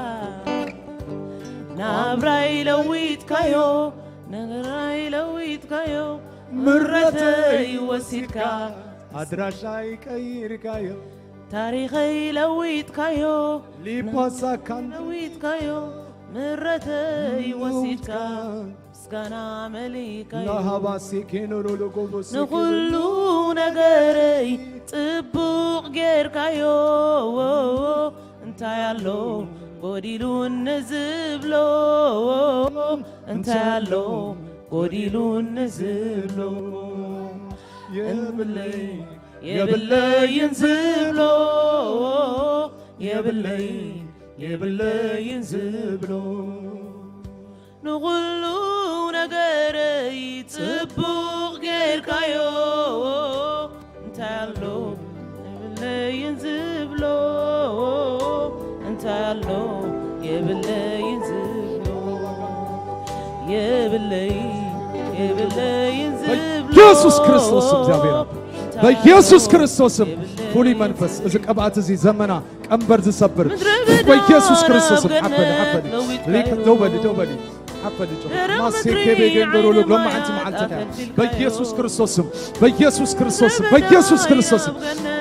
نابراي لويت كايو نغراي لويت كايو مرتي وسيدكا أدراشاي كاير كايو تاريخي لويت كايو ليباسا كان لويت كايو مرتي وسيدكا مسكنا مليكا نهباسي كينورو لوغوبوسي نقولو نغري طبوق غير كايو انت يالو قديلو نزبلو انت يالو قديلو نزبلو يبلي يبلي ينزبلو يبلي يبلي ينزبلو نقولو نغري طبوق غير كايو انت يالو يبلي ينزبلو انت يالو يبلي ينزبلو يبلي يبلي ينزبلو ኢየሱስ ክርስቶስ እግዚአብሔር በኢየሱስ ክርስቶስ ሁሉ መንፈስ እዚህ ቀባዓት እዚህ ዘመና ቀንበር ዝሰብር በኢየሱስ ክርስቶስ አፈደ ሊክ ተውበል حفلت ما سيكبي جندرو لو ما أنت معلتنا بيسوع كريستوس بيسوع كريستوس بيسوع كريستوس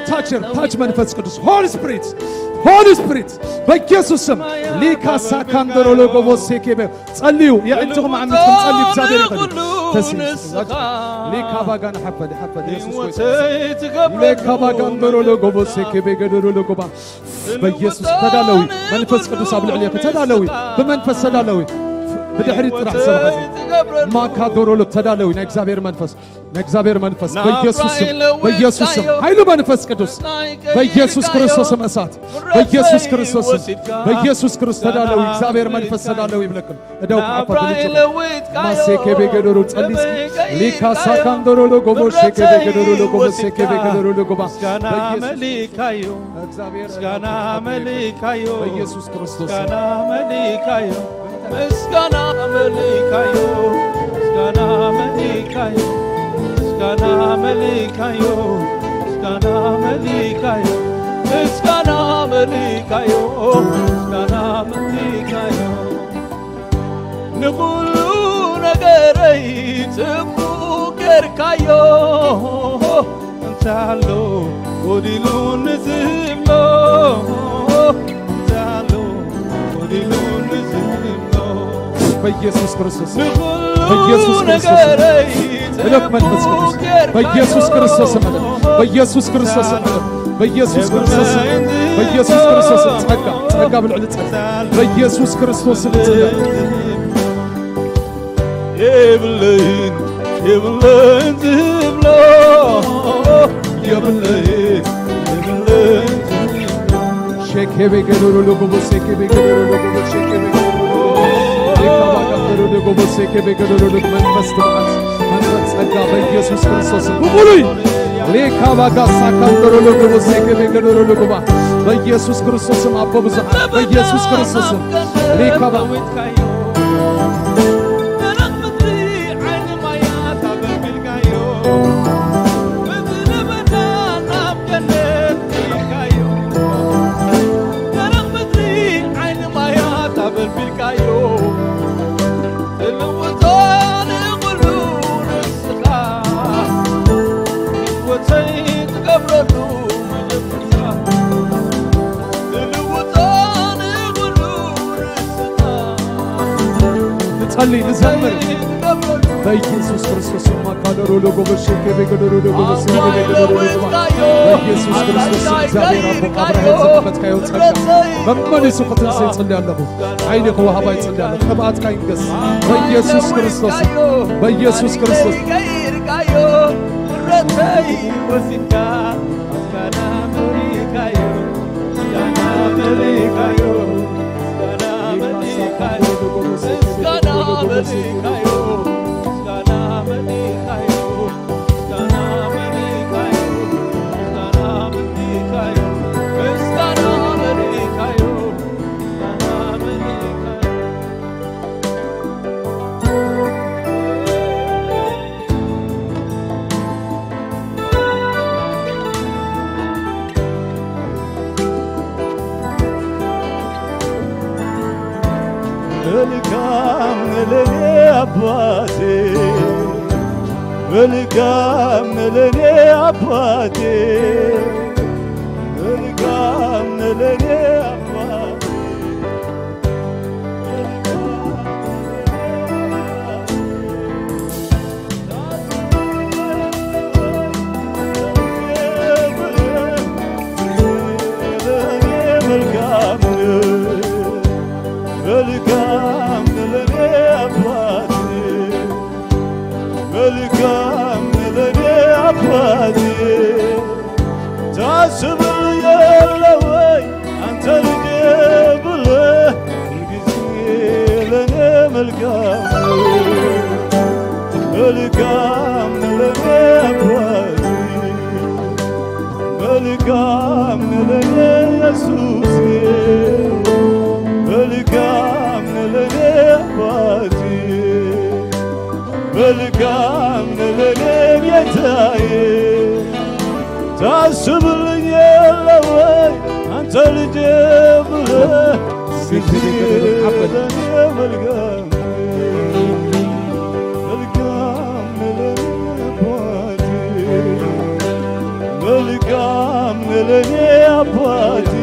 تاج منفس قدوس Holy Spirit بيسوع ليكا ساكندرو لو بوس سيكبي صليوا يا أنتم عمتكم صليوا بزابير ليكا باغان حفل يسوع ليكا باغندرو لو بوس سيكبي جندرو لو بوس بيسوع تدالوي منفس قدوس أبل عليك تدالوي بمنفس تدالوي بدحري طرح سبحان ما كادورو لك تدالوي نكزابير منفس بيسوس هايلو منفس قدوس بيسوس كريستوس مسات بيسوس كريستوس تدالوي اكزابير منفس تدالوي بلكم ادو عفوا ما سيكي بيغدورو تصلي ليكا ساكاندورو لو غوبو سيكي بيغدورو لو غوبو سيكي بيغدورو لو غوبا مليكايو مسكانا مليكايو بيسوس كريستوس مسكانا مليكايو مسكانا مليكايو مسكانا مليكايو مسكانا مليكايو مسكانا مليكايو مسكانا مليكايو مسكانا مليكايو نقولو نغري تبو كركايو انتالو وديلو نزملو انتالو وديلو بيسوس كريستوس لك منفس قدوس بيسوس كريستوس بيسوس كريستوس تحقق بالعلت بيسوس كريستوس يبلين زبلو يبلين شيكي بيقدروا لقبو شيكي بيقدروا لقبو شيكي بيقدروا لقبو شيكي بيقدروا لقبو منفس تبعت منفس أجا بيسوس كريستوس بقولي ليكا باقا ساكندروا لقبو شيكي بيقدروا لقبو بيسوس كريستوس أبو بزح بيسوس كريستوس ليكا باقا صلي نزمر بيسوس كريستوس ما قدروا له بشكل بيقدروا له بسيط بيقدروا له بيسوس كريستوس زابير أبو قبره زمت كيو تصلي ممن يسقط السيد صلي الله عيني هو هبا يصلي الله تبعت كاين قص بيسوس كريستوس بيسوس كريستوس መልካም ለኔ አባቴ መልካም ለኔ አባቴ መልካም ለኔ አባቴ መልካም ለኔ አባቴ መልካም ለኔ አባቴ ታስብልኛለህ ወይ አንተ ልጄ ብለህ ሁልጊዜ ለኔ መልካም መልካም ለኔ አባቴ መልካም ለኔ ኢየሱሴ መልካም ለኔ አባቴ መልካም ለኔ ጌታዬ ታስብልኛለህ ወይ አንተ ልጄ ብለህ ለኔ መልካም መልካም ለኔ አባቴ መልካም ለኔ አባቴ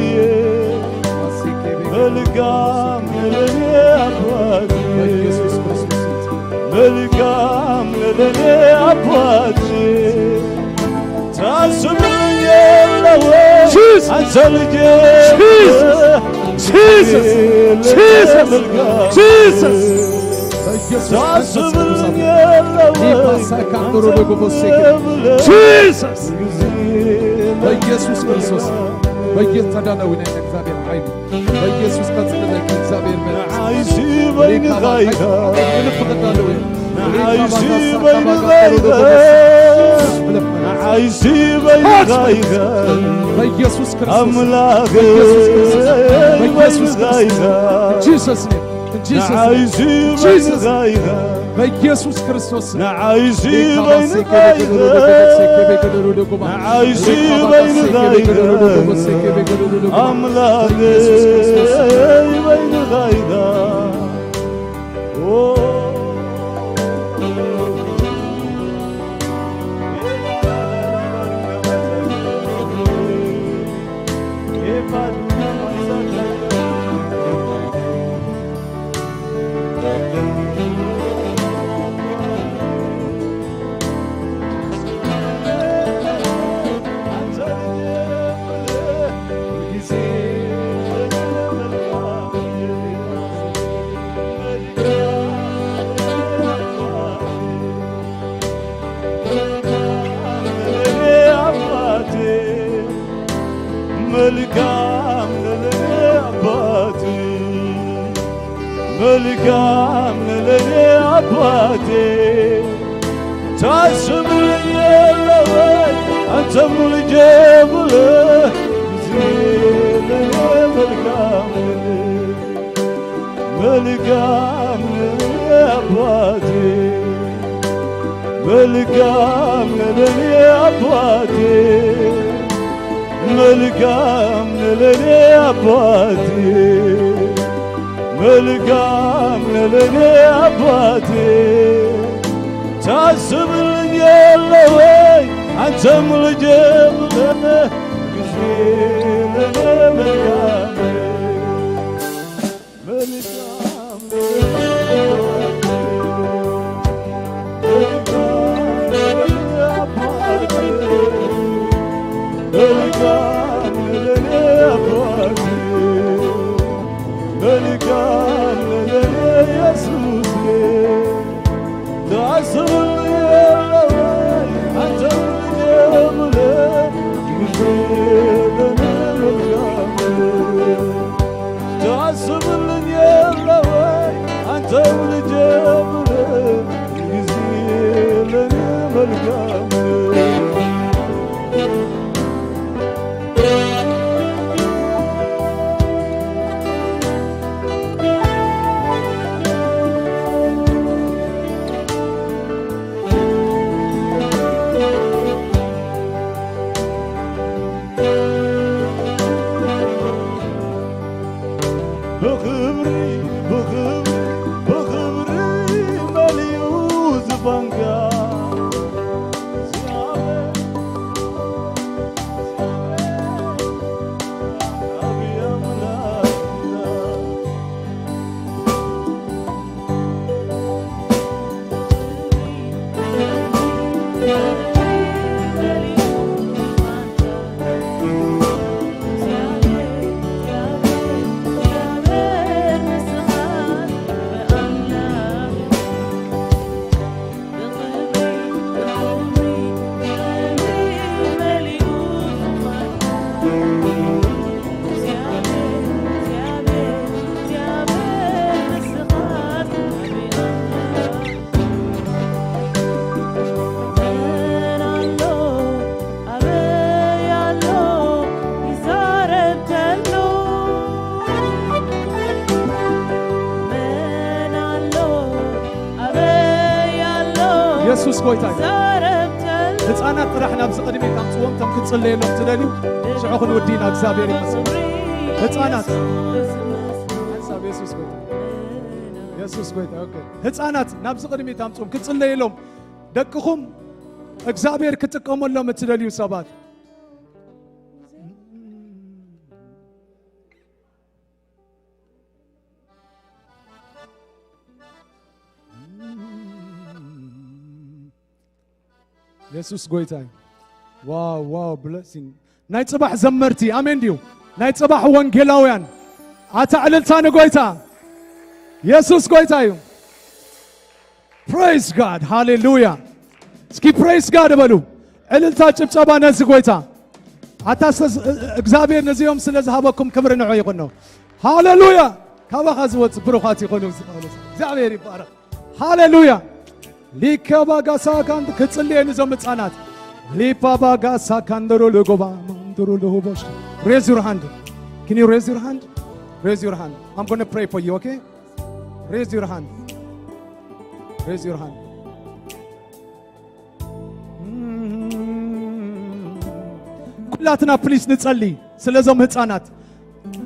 መልካም ለኔ አባቴ መልካም ለኔ አባቴ ታስብልኛለህ ወይ አንተ ልጄ ታስብልኛለህ ወይ በኢየሱስ ክርስቶስ በየተዳነው ነው እግዚአብሔር ኃይል በኢየሱስ ክርስቶስ እግዚአብሔር አይሲ በይንጋይጋ አይሲ በይንጋይጋ አይሲ በይንጋይጋ በኢየሱስ ክርስቶስ አምላክ በይንጋይጋ Jesus name አይሲ በይንጋይጋ በኢየሱስ ክርስቶስ አይሲ በይንጋይጋ አይሲ በይንጋይጋ አምላክ በይንጋይጋ መልካም ለኔ አባቴ መልካም ለኔ አባቴ ታስብልኛለህ ወይ አንተም ልጄ ብለህ ለኔ መልካም መልካም ለኔ አባቴ መልካም ለኔ አባቴ መልካም ለኔ አባቴ መልካም ለኔ አባቴ ታስብልኛለህ ወይ አንተም ልጄ ብለህ ጊዜ ለኔ መልካም መልካም መልካም ለኔ አባቴ መልካም ለኔ ኢየሱሴ ታስብልኛለህ ወይ አንተ ልጄ ብለህ ጊዜ ለኔ መልካም ኢየሱስ ጎይታ زاربتل ህፃናት ጥራሕ ናብ ዝቕድሜ ካምፅዎም ቶም ክትጽለየሎም ትደልዩ ሽዑ ክንውዲና እግዚአብሔር ይመስገን ህፃናት ሓሳብ ኢየሱስ ጎይታ ኢየሱስ ጎይታ ኦኬ ህፃናት ናብ ዝቕድሜ ካምፅዎም ክትጽለየሎም ደቅኹም እግዚአብሔር ክትጥቀመሎም ትደልዩ ሰባት ኢየሱስ ጎይታ ዋው ዋው ብለሲንግ ናይ ጽባሕ ዘመርቲ አሜን ዲዩ ናይ ጽባሕ ወንጌላውያን አታዕልልታ ንጎይታ ኢየሱስ ጎይታ እዩ praise God hallelujah እስኪ praise God በሉ ዕልልታ ጭብጨባ ነዚ ጎይታ አታሰስ እግዚአብሔር ነዚዮም ስለዝሃበኩም ክብር ንዑ ይኹን ነው ሃሌሉያ ካባኻ ዝወፅ ብሩኻት ይኹኑ እግዚአብሔር ይባረክ ሃሌሉያ ሊከባጋሳ ካንት ከጽልየን ዘመጻናት ሊፓባጋሳ ካንደሮ ለጎባ ማንደሮ ለሆቦሽ raise your hand can you raise your hand raise your hand I'm going to pray for you okay raise your hand raise your hand ኩላትና ፕሊስ ንጸልይ ስለዞም ህፃናት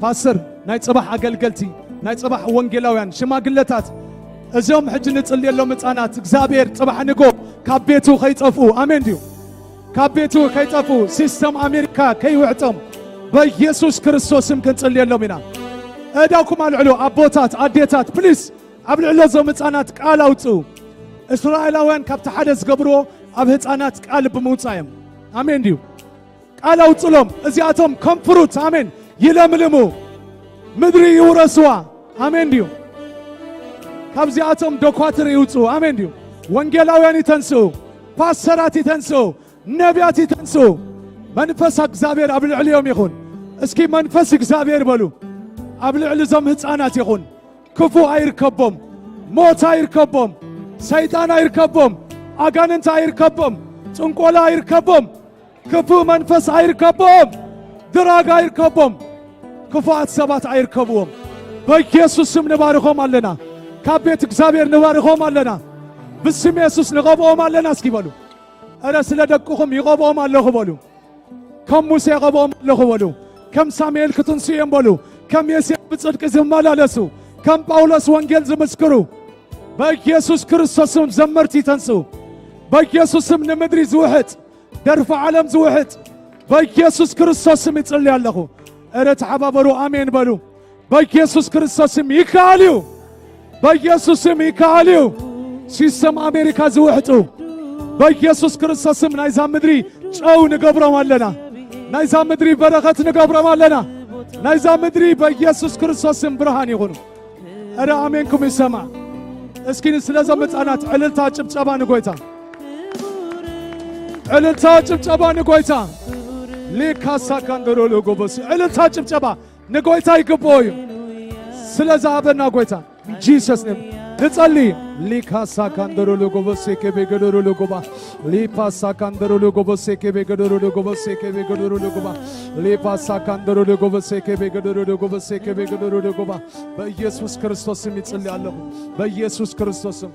ፓስተር ናይ ጽባሕ አገልገልቲ ናይ ጽባሕ ወንጌላውያን ሽማግለታት እዞም ሕጂ ንጽልየሎም ህፃናት እግዚአብሔር ጽባሕ ንጎ ካብ ቤቱ ከይጠፉ አሜን ዲዩ ካብ ቤቱ ከይጠፉ ሲስተም አሜሪካ ከይውዕጦም በኢየሱስ ክርስቶስም ክንጽልየሎም ኢና እዳኩም አልዕሉ አቦታት አዴታት ፕሊስ ኣብ ልዕሊ ዞም ህፃናት ቃል አውፅኡ እስራኤላውያን ካብቲ ሓደ ዝገብርዎ ኣብ ህፃናት ቃል ብምውፃዮም አሜን ዲዩ ቃል አውፅሎም እዚኣቶም ከምፍሩት አሜን ይለምልሙ ምድሪ ይውረስዋ አሜን ዲዩ ካብዚኣቶም ዶኳትር ይውፅኡ አሜን ዲዩ ወንጌላውያን ይተንስኡ ፓስተራት ይተንስኡ ነቢያት ይተንስኡ መንፈስ እግዚአብሔር ኣብ ልዕሊዮም ይኹን እስኪ መንፈስ እግዚአብሔር በሉ ኣብ ልዕሊ ዞም ህፃናት ይኹን ክፉ አይርከቦም ሞት አይርከቦም ሰይጣን አይርከቦም አጋንንት አይርከቦም ጽንቆላ አይርከቦም ክፉ መንፈስ አይርከቦም ድራግ አይርከቦም ክፉአት ሰባት አይርከቦም በኢየሱስ ስም ንባርኾም ኣለና ካብ ቤት እግዚአብሔር ንባርኾም ኣለና ብስም ኢየሱስ ንቐብኦም ኣለና እስኪ በሉ እረ ስለ ደቅኹም ይቐብኦም ኣለኹ በሉ ከም ሙሴ ይቐብኦም ኣለኹ በሉ ከም ሳሙኤል ክትንሱ እዮም በሉ ከም ዮሴፍ ብጽድቂ ዝመላለሱ ከም ጳውሎስ ወንጌል ዝምስክሩ በኢየሱስ ክርስቶስም ዘመርቲ ተንሱ በኢየሱስም ንምድሪ ዝውሕጥ ደርፈ ዓለም ዝውሕጥ በኢየሱስ ክርስቶስም ይጽልይ ኣለኹ እረ ተሓባበሩ አሜን በሉ በኢየሱስ ክርስቶስም ይካልዩ በኢየሱስም ይካልዩ ሲስተም አሜሪካ ዝውሕጡ በኢየሱስ ክርስቶስም ናይዛ ምድሪ ጨው ንገብሮም ኣለና ናይዛ ምድሪ በረኸት ንገብሮም ኣለና ናይዛ ምድሪ በኢየሱስ ክርስቶስም ብርሃን ይኹኑ እረ አሜንኩም ይሰማ እስኪ ስለዞም ህፃናት ዕልልታ ጭብጨባ ንጎይታ ዕልልታ ጭብጨባ ንጎይታ ሊካሳ ካንደሮ ለጎበስ ዕልልታ ጭብጨባ ንጎይታ ይግብኦ እዩ ስለዝሃበና ጎይታ ጂሰስ ኔም ንጸልይ ሊካሳ ካንደሮ ለጎበስ ከበገደሮ ለጎባ ሊፓሳ ካንደሮ ለጎበስ ከበገደሮ ለጎበስ ከበገደሮ ለጎባ ሊፓሳ ካንደሮ ለጎበስ ከበገደሮ ለጎበስ ከበገደሮ ለጎባ በኢየሱስ ክርስቶስም ይጸልያለሁ በኢየሱስ ክርስቶስም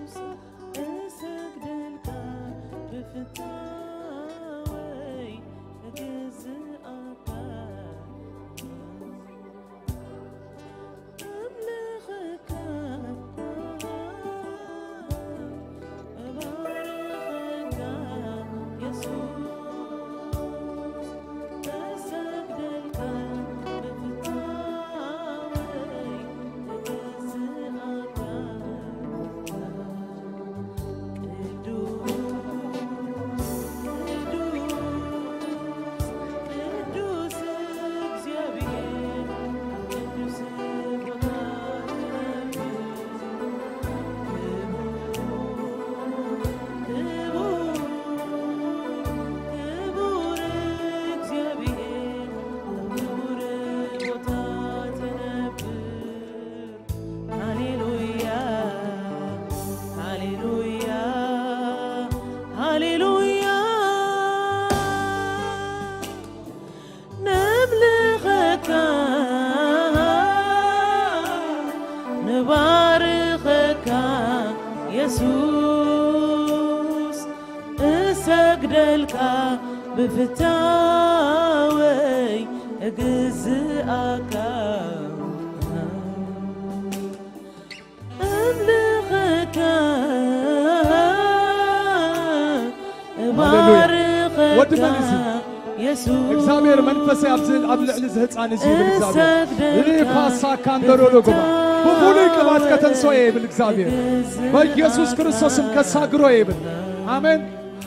ሰግደልካ ብፍታወይ እግዝኣካ أملخك أبارخك يسوع እግዚአብሔር መንፈስ ያብዝል አብልዕል ዝህፃን እዚ ብልእግዚአብሔር ሪፋሳ ካንደሮሎጎማ ብሙሉይ ቅባት ከተንሶየ ይብል እግዚአብሔር በኢየሱስ ክርስቶስም ከሳግሮ ይብል አሜን።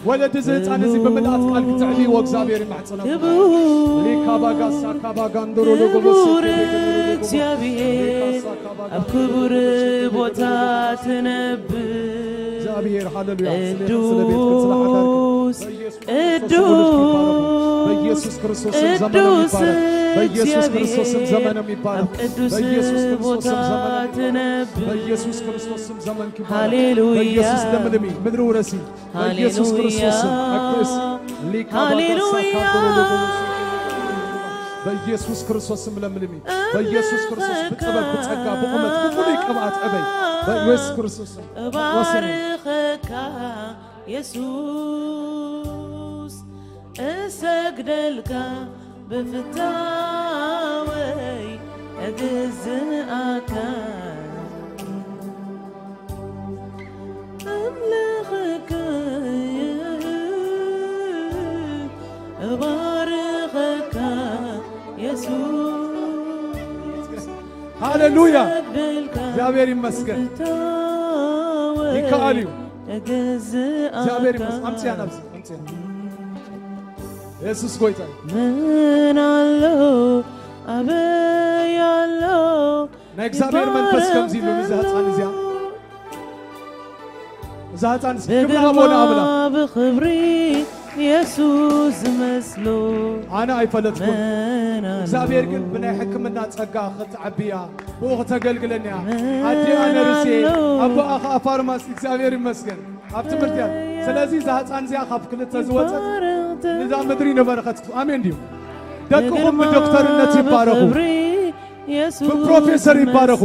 ወለድ ዝህፃን እዚ ብምልአት ቃል ክትዕልይዎ እግዚአብሔር ይማሕፀኖም ሪካባጋሳ ካባጋንደሮሎጎሞስ እግዚአብሔር ኣብ ክቡር ቦታ ትነብር እግዚአብሔር ሃሌሉያ ቅዱስ በኢየሱስ ክርስቶስ ዘመኑ ይባረክ። በኢየሱስ ክርስቶስ ዘመኑ ይባረክ። በኢየሱስ ክርስቶስ ዘመኑ በኢየሱስ ክርስቶስ ዘመን ይባረክ። ሃሌሉያ በኢየሱስ ለምልሚ ምድሩ ረሲ በኢየሱስ ክርስቶስ አክስ ሃሌሉያ በኢየሱስ ክርስቶስ ለምልሚ በኢየሱስ ክርስቶስ በጥበብ በጸጋ በቁመት በሙሉ ቅባት አበይ በኢየሱስ ክርስቶስ ባርከካ ኢየሱስ እሰግደልካ ብፍታወይ እግዝኣካ أملخك أبارخك يسوع ሃሌሉያ እግዚአብሔር ይመስገን ይካአልዩ እግዚአብሔር ይመስገን አምጪ ያናብስ አምጪ ኢየሱስ ጎይታ ምን አለው አበያለው ናይ እግዚአብሔር መንፈስ ከምዚ ኢሉ ንዝህፃን እዚያ ዛህፃን ክብራ ሞና አብላ ብኽብሪ ኢየሱስ መስሎ ኣነ ኣይፈለጥኩም እግዚአብሔር ግን ብናይ ሕክምና ጸጋ ክትዓብያ ብኡ ክተገልግለንያ ኣዲ ኣነ ርሴ ኣቦኣ ኸ ፋርማሲ እግዚአብሔር ይመስገን ኣብ ትምህርቲ እያ ስለዚ ዛህፃን እዚኣ ካብ ክልተ ዝወፀት ንዛ ምድሪ ነበረኸትኩ ኣሜን ድዩ ደቅኹም ብዶክተርነት ይባረኹ ብፕሮፌሰር ይባረኹ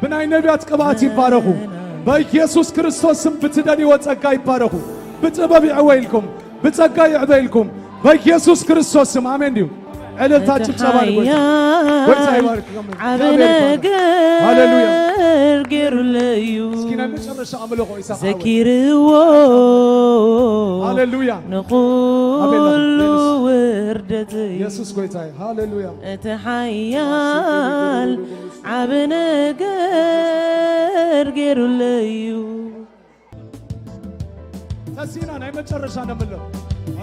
ብናይ ነቢያት ቅብኣት ይባረኹ በኢየሱስ ክርስቶስ ስም ብትደልይዎ ጸጋ ይባረኹ ብጥበብ ይዕወይልኩም ብጸጋ ይዕበይልኩም በኢየሱስ ክርስቶስ ስም አሜን ድዩ ዕለታ ጭብጨባ ጎይታ ይባርክ ሃሌሉያ ገይሩለዩ እስኪ ናይ መጨረሻ ኣምልኾ ኢሳኻ ዘኪርዎ ሃሌሉያ ንኹሉ ውርደት ኢየሱስ ጎይታ ሃሌሉያ እቲ ሓያል ዓብ ነገር ገይሩለዩ ተሲና ናይ መጨረሻ ነምለው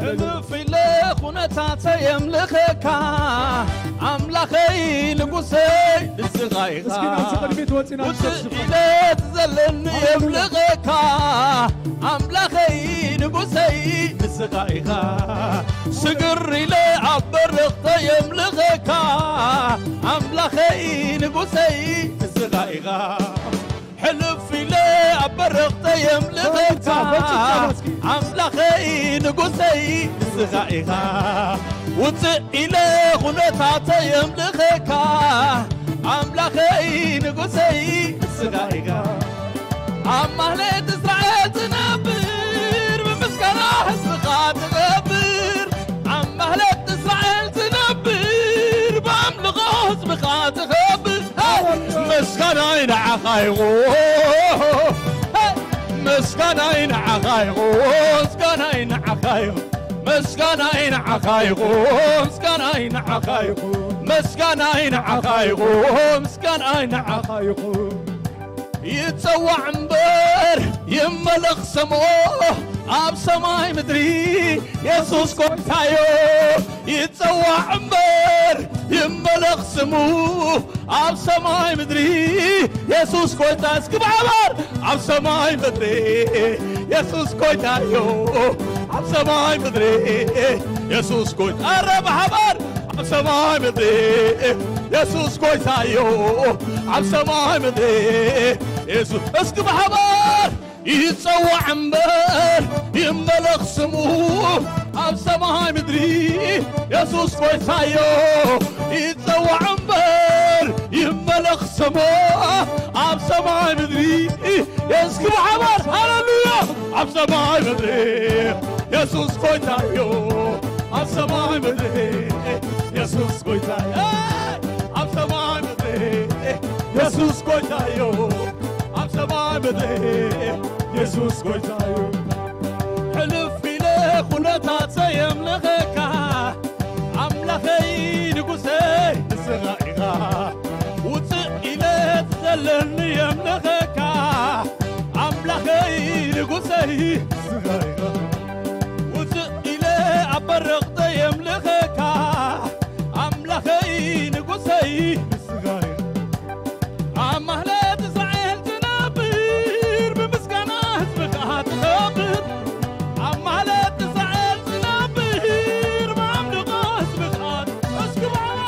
እልፍ ኢለ ኩነታተይ የምልኸካ ኣምላኸይ ንጉሰይ ንስኻ ኢኻ እስኪ ናብዚ ቅድሚት ወፂና ውፅእ ኢለ ትዘለኒ የምልኸካ ኣምላኸይ ንጉሰይ ንስኻ ኢኻ ስግር ኢለ ኣብ በርኽተ የምልኸካ ኣምላኸይ ንጉሰይ ንስኻ ኢኻ ሕልፍ ኢለ ኣብ በርኽተ የምልኸካ ኣምላኸይ ንጉሰይ ንስኻ ኢኻ ውፅእ ኢለ ኩነታተይ የምልኸካ ኣምላኸይ ንጉሰይ ንስኻ ኢኻ ኣብ ማህሌት እስራኤል ትነብር ብምስጋና ህዝብኻ ትገብር ኣብ ማህሌት እስራኤል ትነብር ብኣምልኾ ህዝብኻ ትኸብር ምስጋናይ ንዓኻ ይኹን ምስጋናይ ንዓኻ ይኹን ምስጋናይ ንዓኻ ይኹን ምስጋናይ ንዓኻ ይኹን ምስጋናይ ንዓኻ ይኹን ምስጋናይ ንዓኻ ይኹን ምስጋናይ ንዓኻ ይኹን ይጸዋዕ እምበር ይመለኽ ስሙ ኣብ ሰማይ ምድሪ ኢየሱስ ጐይታዮ ይጸዋዕ እምበር ይመለኽ ስሙ ኣብ ሰማይ ምድሪ ኢየሱስ ጐይታ እስኪ ብሓባር ኣብ ሰማይ ምድሪ ኢየሱስ ጐይታዮ ኣብ ሰማይ ምድሪ ኢየሱስ ጐይታ ኧረ ብሓባር ኣብ ሰማይ ምድሪ ኢየሱስ ጐይታዮ ኣብ ሰማይ ምድሪ ኢየሱስ እስኪ ብሓባር ይጸዋዕ እምበር ይመለኽ ስሙ ኣብ ሰማይ ምድሪ ኢየሱስ ጐይታዮ ይጸዋዕ እምበር ይመለኽ ስሙ ኣብ ሰማይ ምድሪ እስኪ ብሓባር ሃሌሉያ ኣብ ኣብ ሰማይ ምድሪ ኢየሱስ ጎይታዮ ኣብ ሰማይ ምድሪ ኢየሱስ ጎይታዮ ኣብ ሰማይ ምድሪ ኢየሱስ ጎይታዮ ኣብ ሰማይ ምድሪ ኢየሱስ ጎይታዮ ሕልፍ ኢለ ኩነታት ዘየምልኸካ ኣምላኸይ ንጉሰይ ንስኻ ኢኻ ውፅእ ኢለ ዘለኒ የምልኸካ ኣምላኸይ ንጉሰይ ንስኻ ኢኻ ውፅእ ኢለ ኣብ በረኽተ የምልኸካ ኣምላኸይ ንጉሰይ ንስኻ ኢኻ ኣብ ማህለት እስራኤል ትነብር ብምስጋና ህዝብካ ትኸብር ኣብ ማህለት እስራኤል ትነብር ብኣምልኾ ህዝብካ እስኪ ባዕላ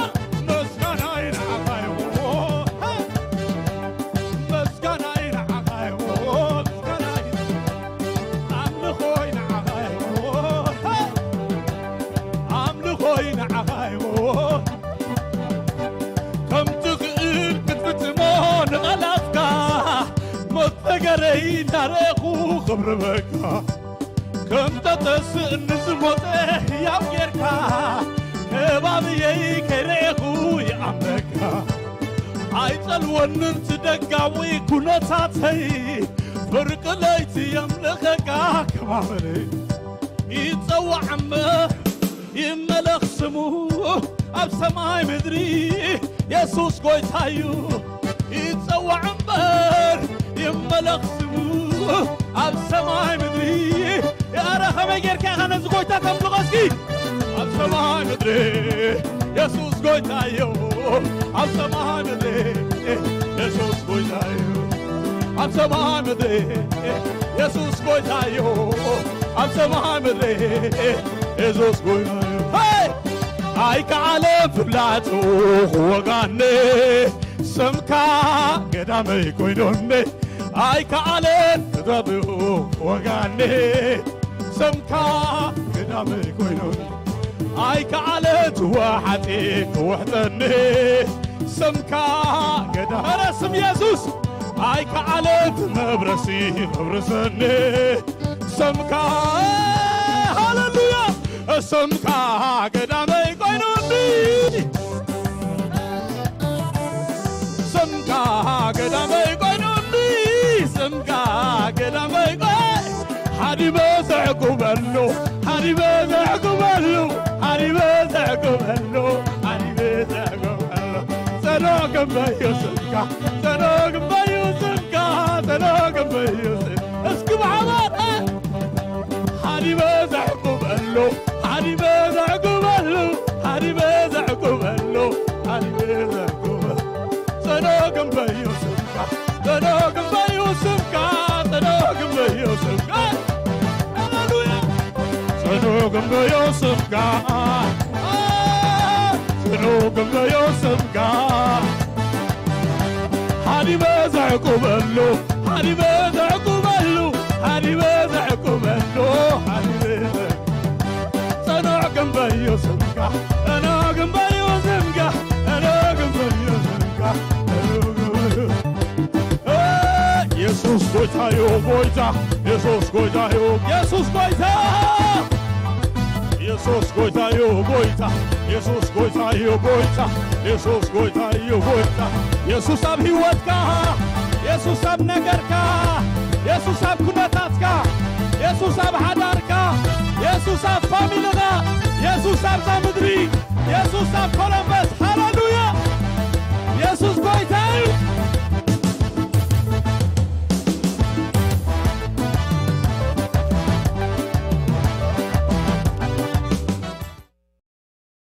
ምስጋናይ ንዓኻ ይኹን ምስጋናይ ንዓኻ ይኹን ምስጋናይ ኣምልኾይ ንዓኻ ይኹን ኣምልኾይ ንዓኻ ይኹን ከም ትኽእል ክትፍጽሞ ንቐላፍካ መፈገረይ ናረኹ ኽብርበካ ከም ተተስእ ንዝሞተ ሕያው ጌርካ ከባብየይ ከይርኤኹ ይኣምነካ ኣይጸልወንን ትደጋዊ ኩነታተይ ፍርቂ ለይቲ የምልኸካ ከባበለይ ይጸዋዕ እሞ ይመለኽ ስሙ ኣብ ሰማይ ምድሪ ኢየሱስ ጎይታዩ ይጸዋዕ እምበር ይመለኽ ስሙ ኣብ ሰማይ ምድሪ ያረ ኸመይ ጌርካ ኢኻ ነዚ ጎይታ ተምልኾ እስኪ ኣብ ሰማይ ምድሪ ኢየሱስ ጎይታዮ ኣብ ሰማይ ምድሪ ኢየሱስ ጎይታዮ ኣብ ሰማይ ምድሪ ኢየሱስ ጎይታዮ ኣብ ሰማይ ምድሪ ኢየሱስ ጎይታዮ ኣይከዓለ ፍላጡ ክወጋኒ ስምካ ገዳመይ ኮይኑኒ ኣይከዓለን ክተብኡ ወጋኒ ስምካ ገዳመይ ኮይኑኒ ኣይከዓለን ትዋሓጢ ክውሕጠኒ ስምካ ገዳመ ኧረ ስም ኢየሱስ ኣይከዓለን ትመብረሲ ክብርሰኒ ስምካ ሃሌሉያ ስምካ ገዳመይ ኮይኑኒ ስምካ ገዳመይ ኮይኑኒ ስምካ ገዳመይ ቆይ ሓዲበ ዘዕቁበሉ ሓዲበ ዘዕቁበሉ ሓዲበ ዘዕቁበሉ ሓዲበ ዘዕቁበሉ ዘኖግበዩ ስምካ ዘኖግበዩ ስምካ ዘኖግበዩ እስኪ ብሓባር ሓዲበ ዘዕቁበሉ ሓዲበ ዘዕቁበሉ ሓዲበ ዘዕቁበሉ ሓዲበ ዘዕቁበሉ ዘኖግበዩ ስምካ ዘኖግበዩ ስምካ ዘኖግበዩ ስምካ ሃሌሉያ ዘኖግበዩ ስምካ ዘኖግበዩ ስምካ ሓዲበ ዘዕቁበሉ ሓዲበ ዘዕቁበሉ ሓዲበ ዘዕቁበሉ ሓዲበ ዘኖግበዩ ስምካ ዘኖግበዩ ስምካ ዘኖግበዩ ስምካ ኢየሱስ ጎይታዮ ጎይታ ኢየሱስ ጎይታዮ ኢየሱስ ጎይታ ኢየሱስ ጎይታዮ ጎይታ ኢየሱስ ጎይታዮ ጎይታ ኢየሱስ ጎይታዮ ጎይታ ኢየሱስ ኣብ ህይወትካ ኢየሱስ ኣብ ነገርካ ኢየሱስ ኣብ ኩነታትካ ኢየሱስ ኣብ ሓዳርካ ኢየሱስ ኣብ ፋሚልኻ ኢየሱስ ኣብዛ ምድሪ ኢየሱስ ኣብ ኮሎም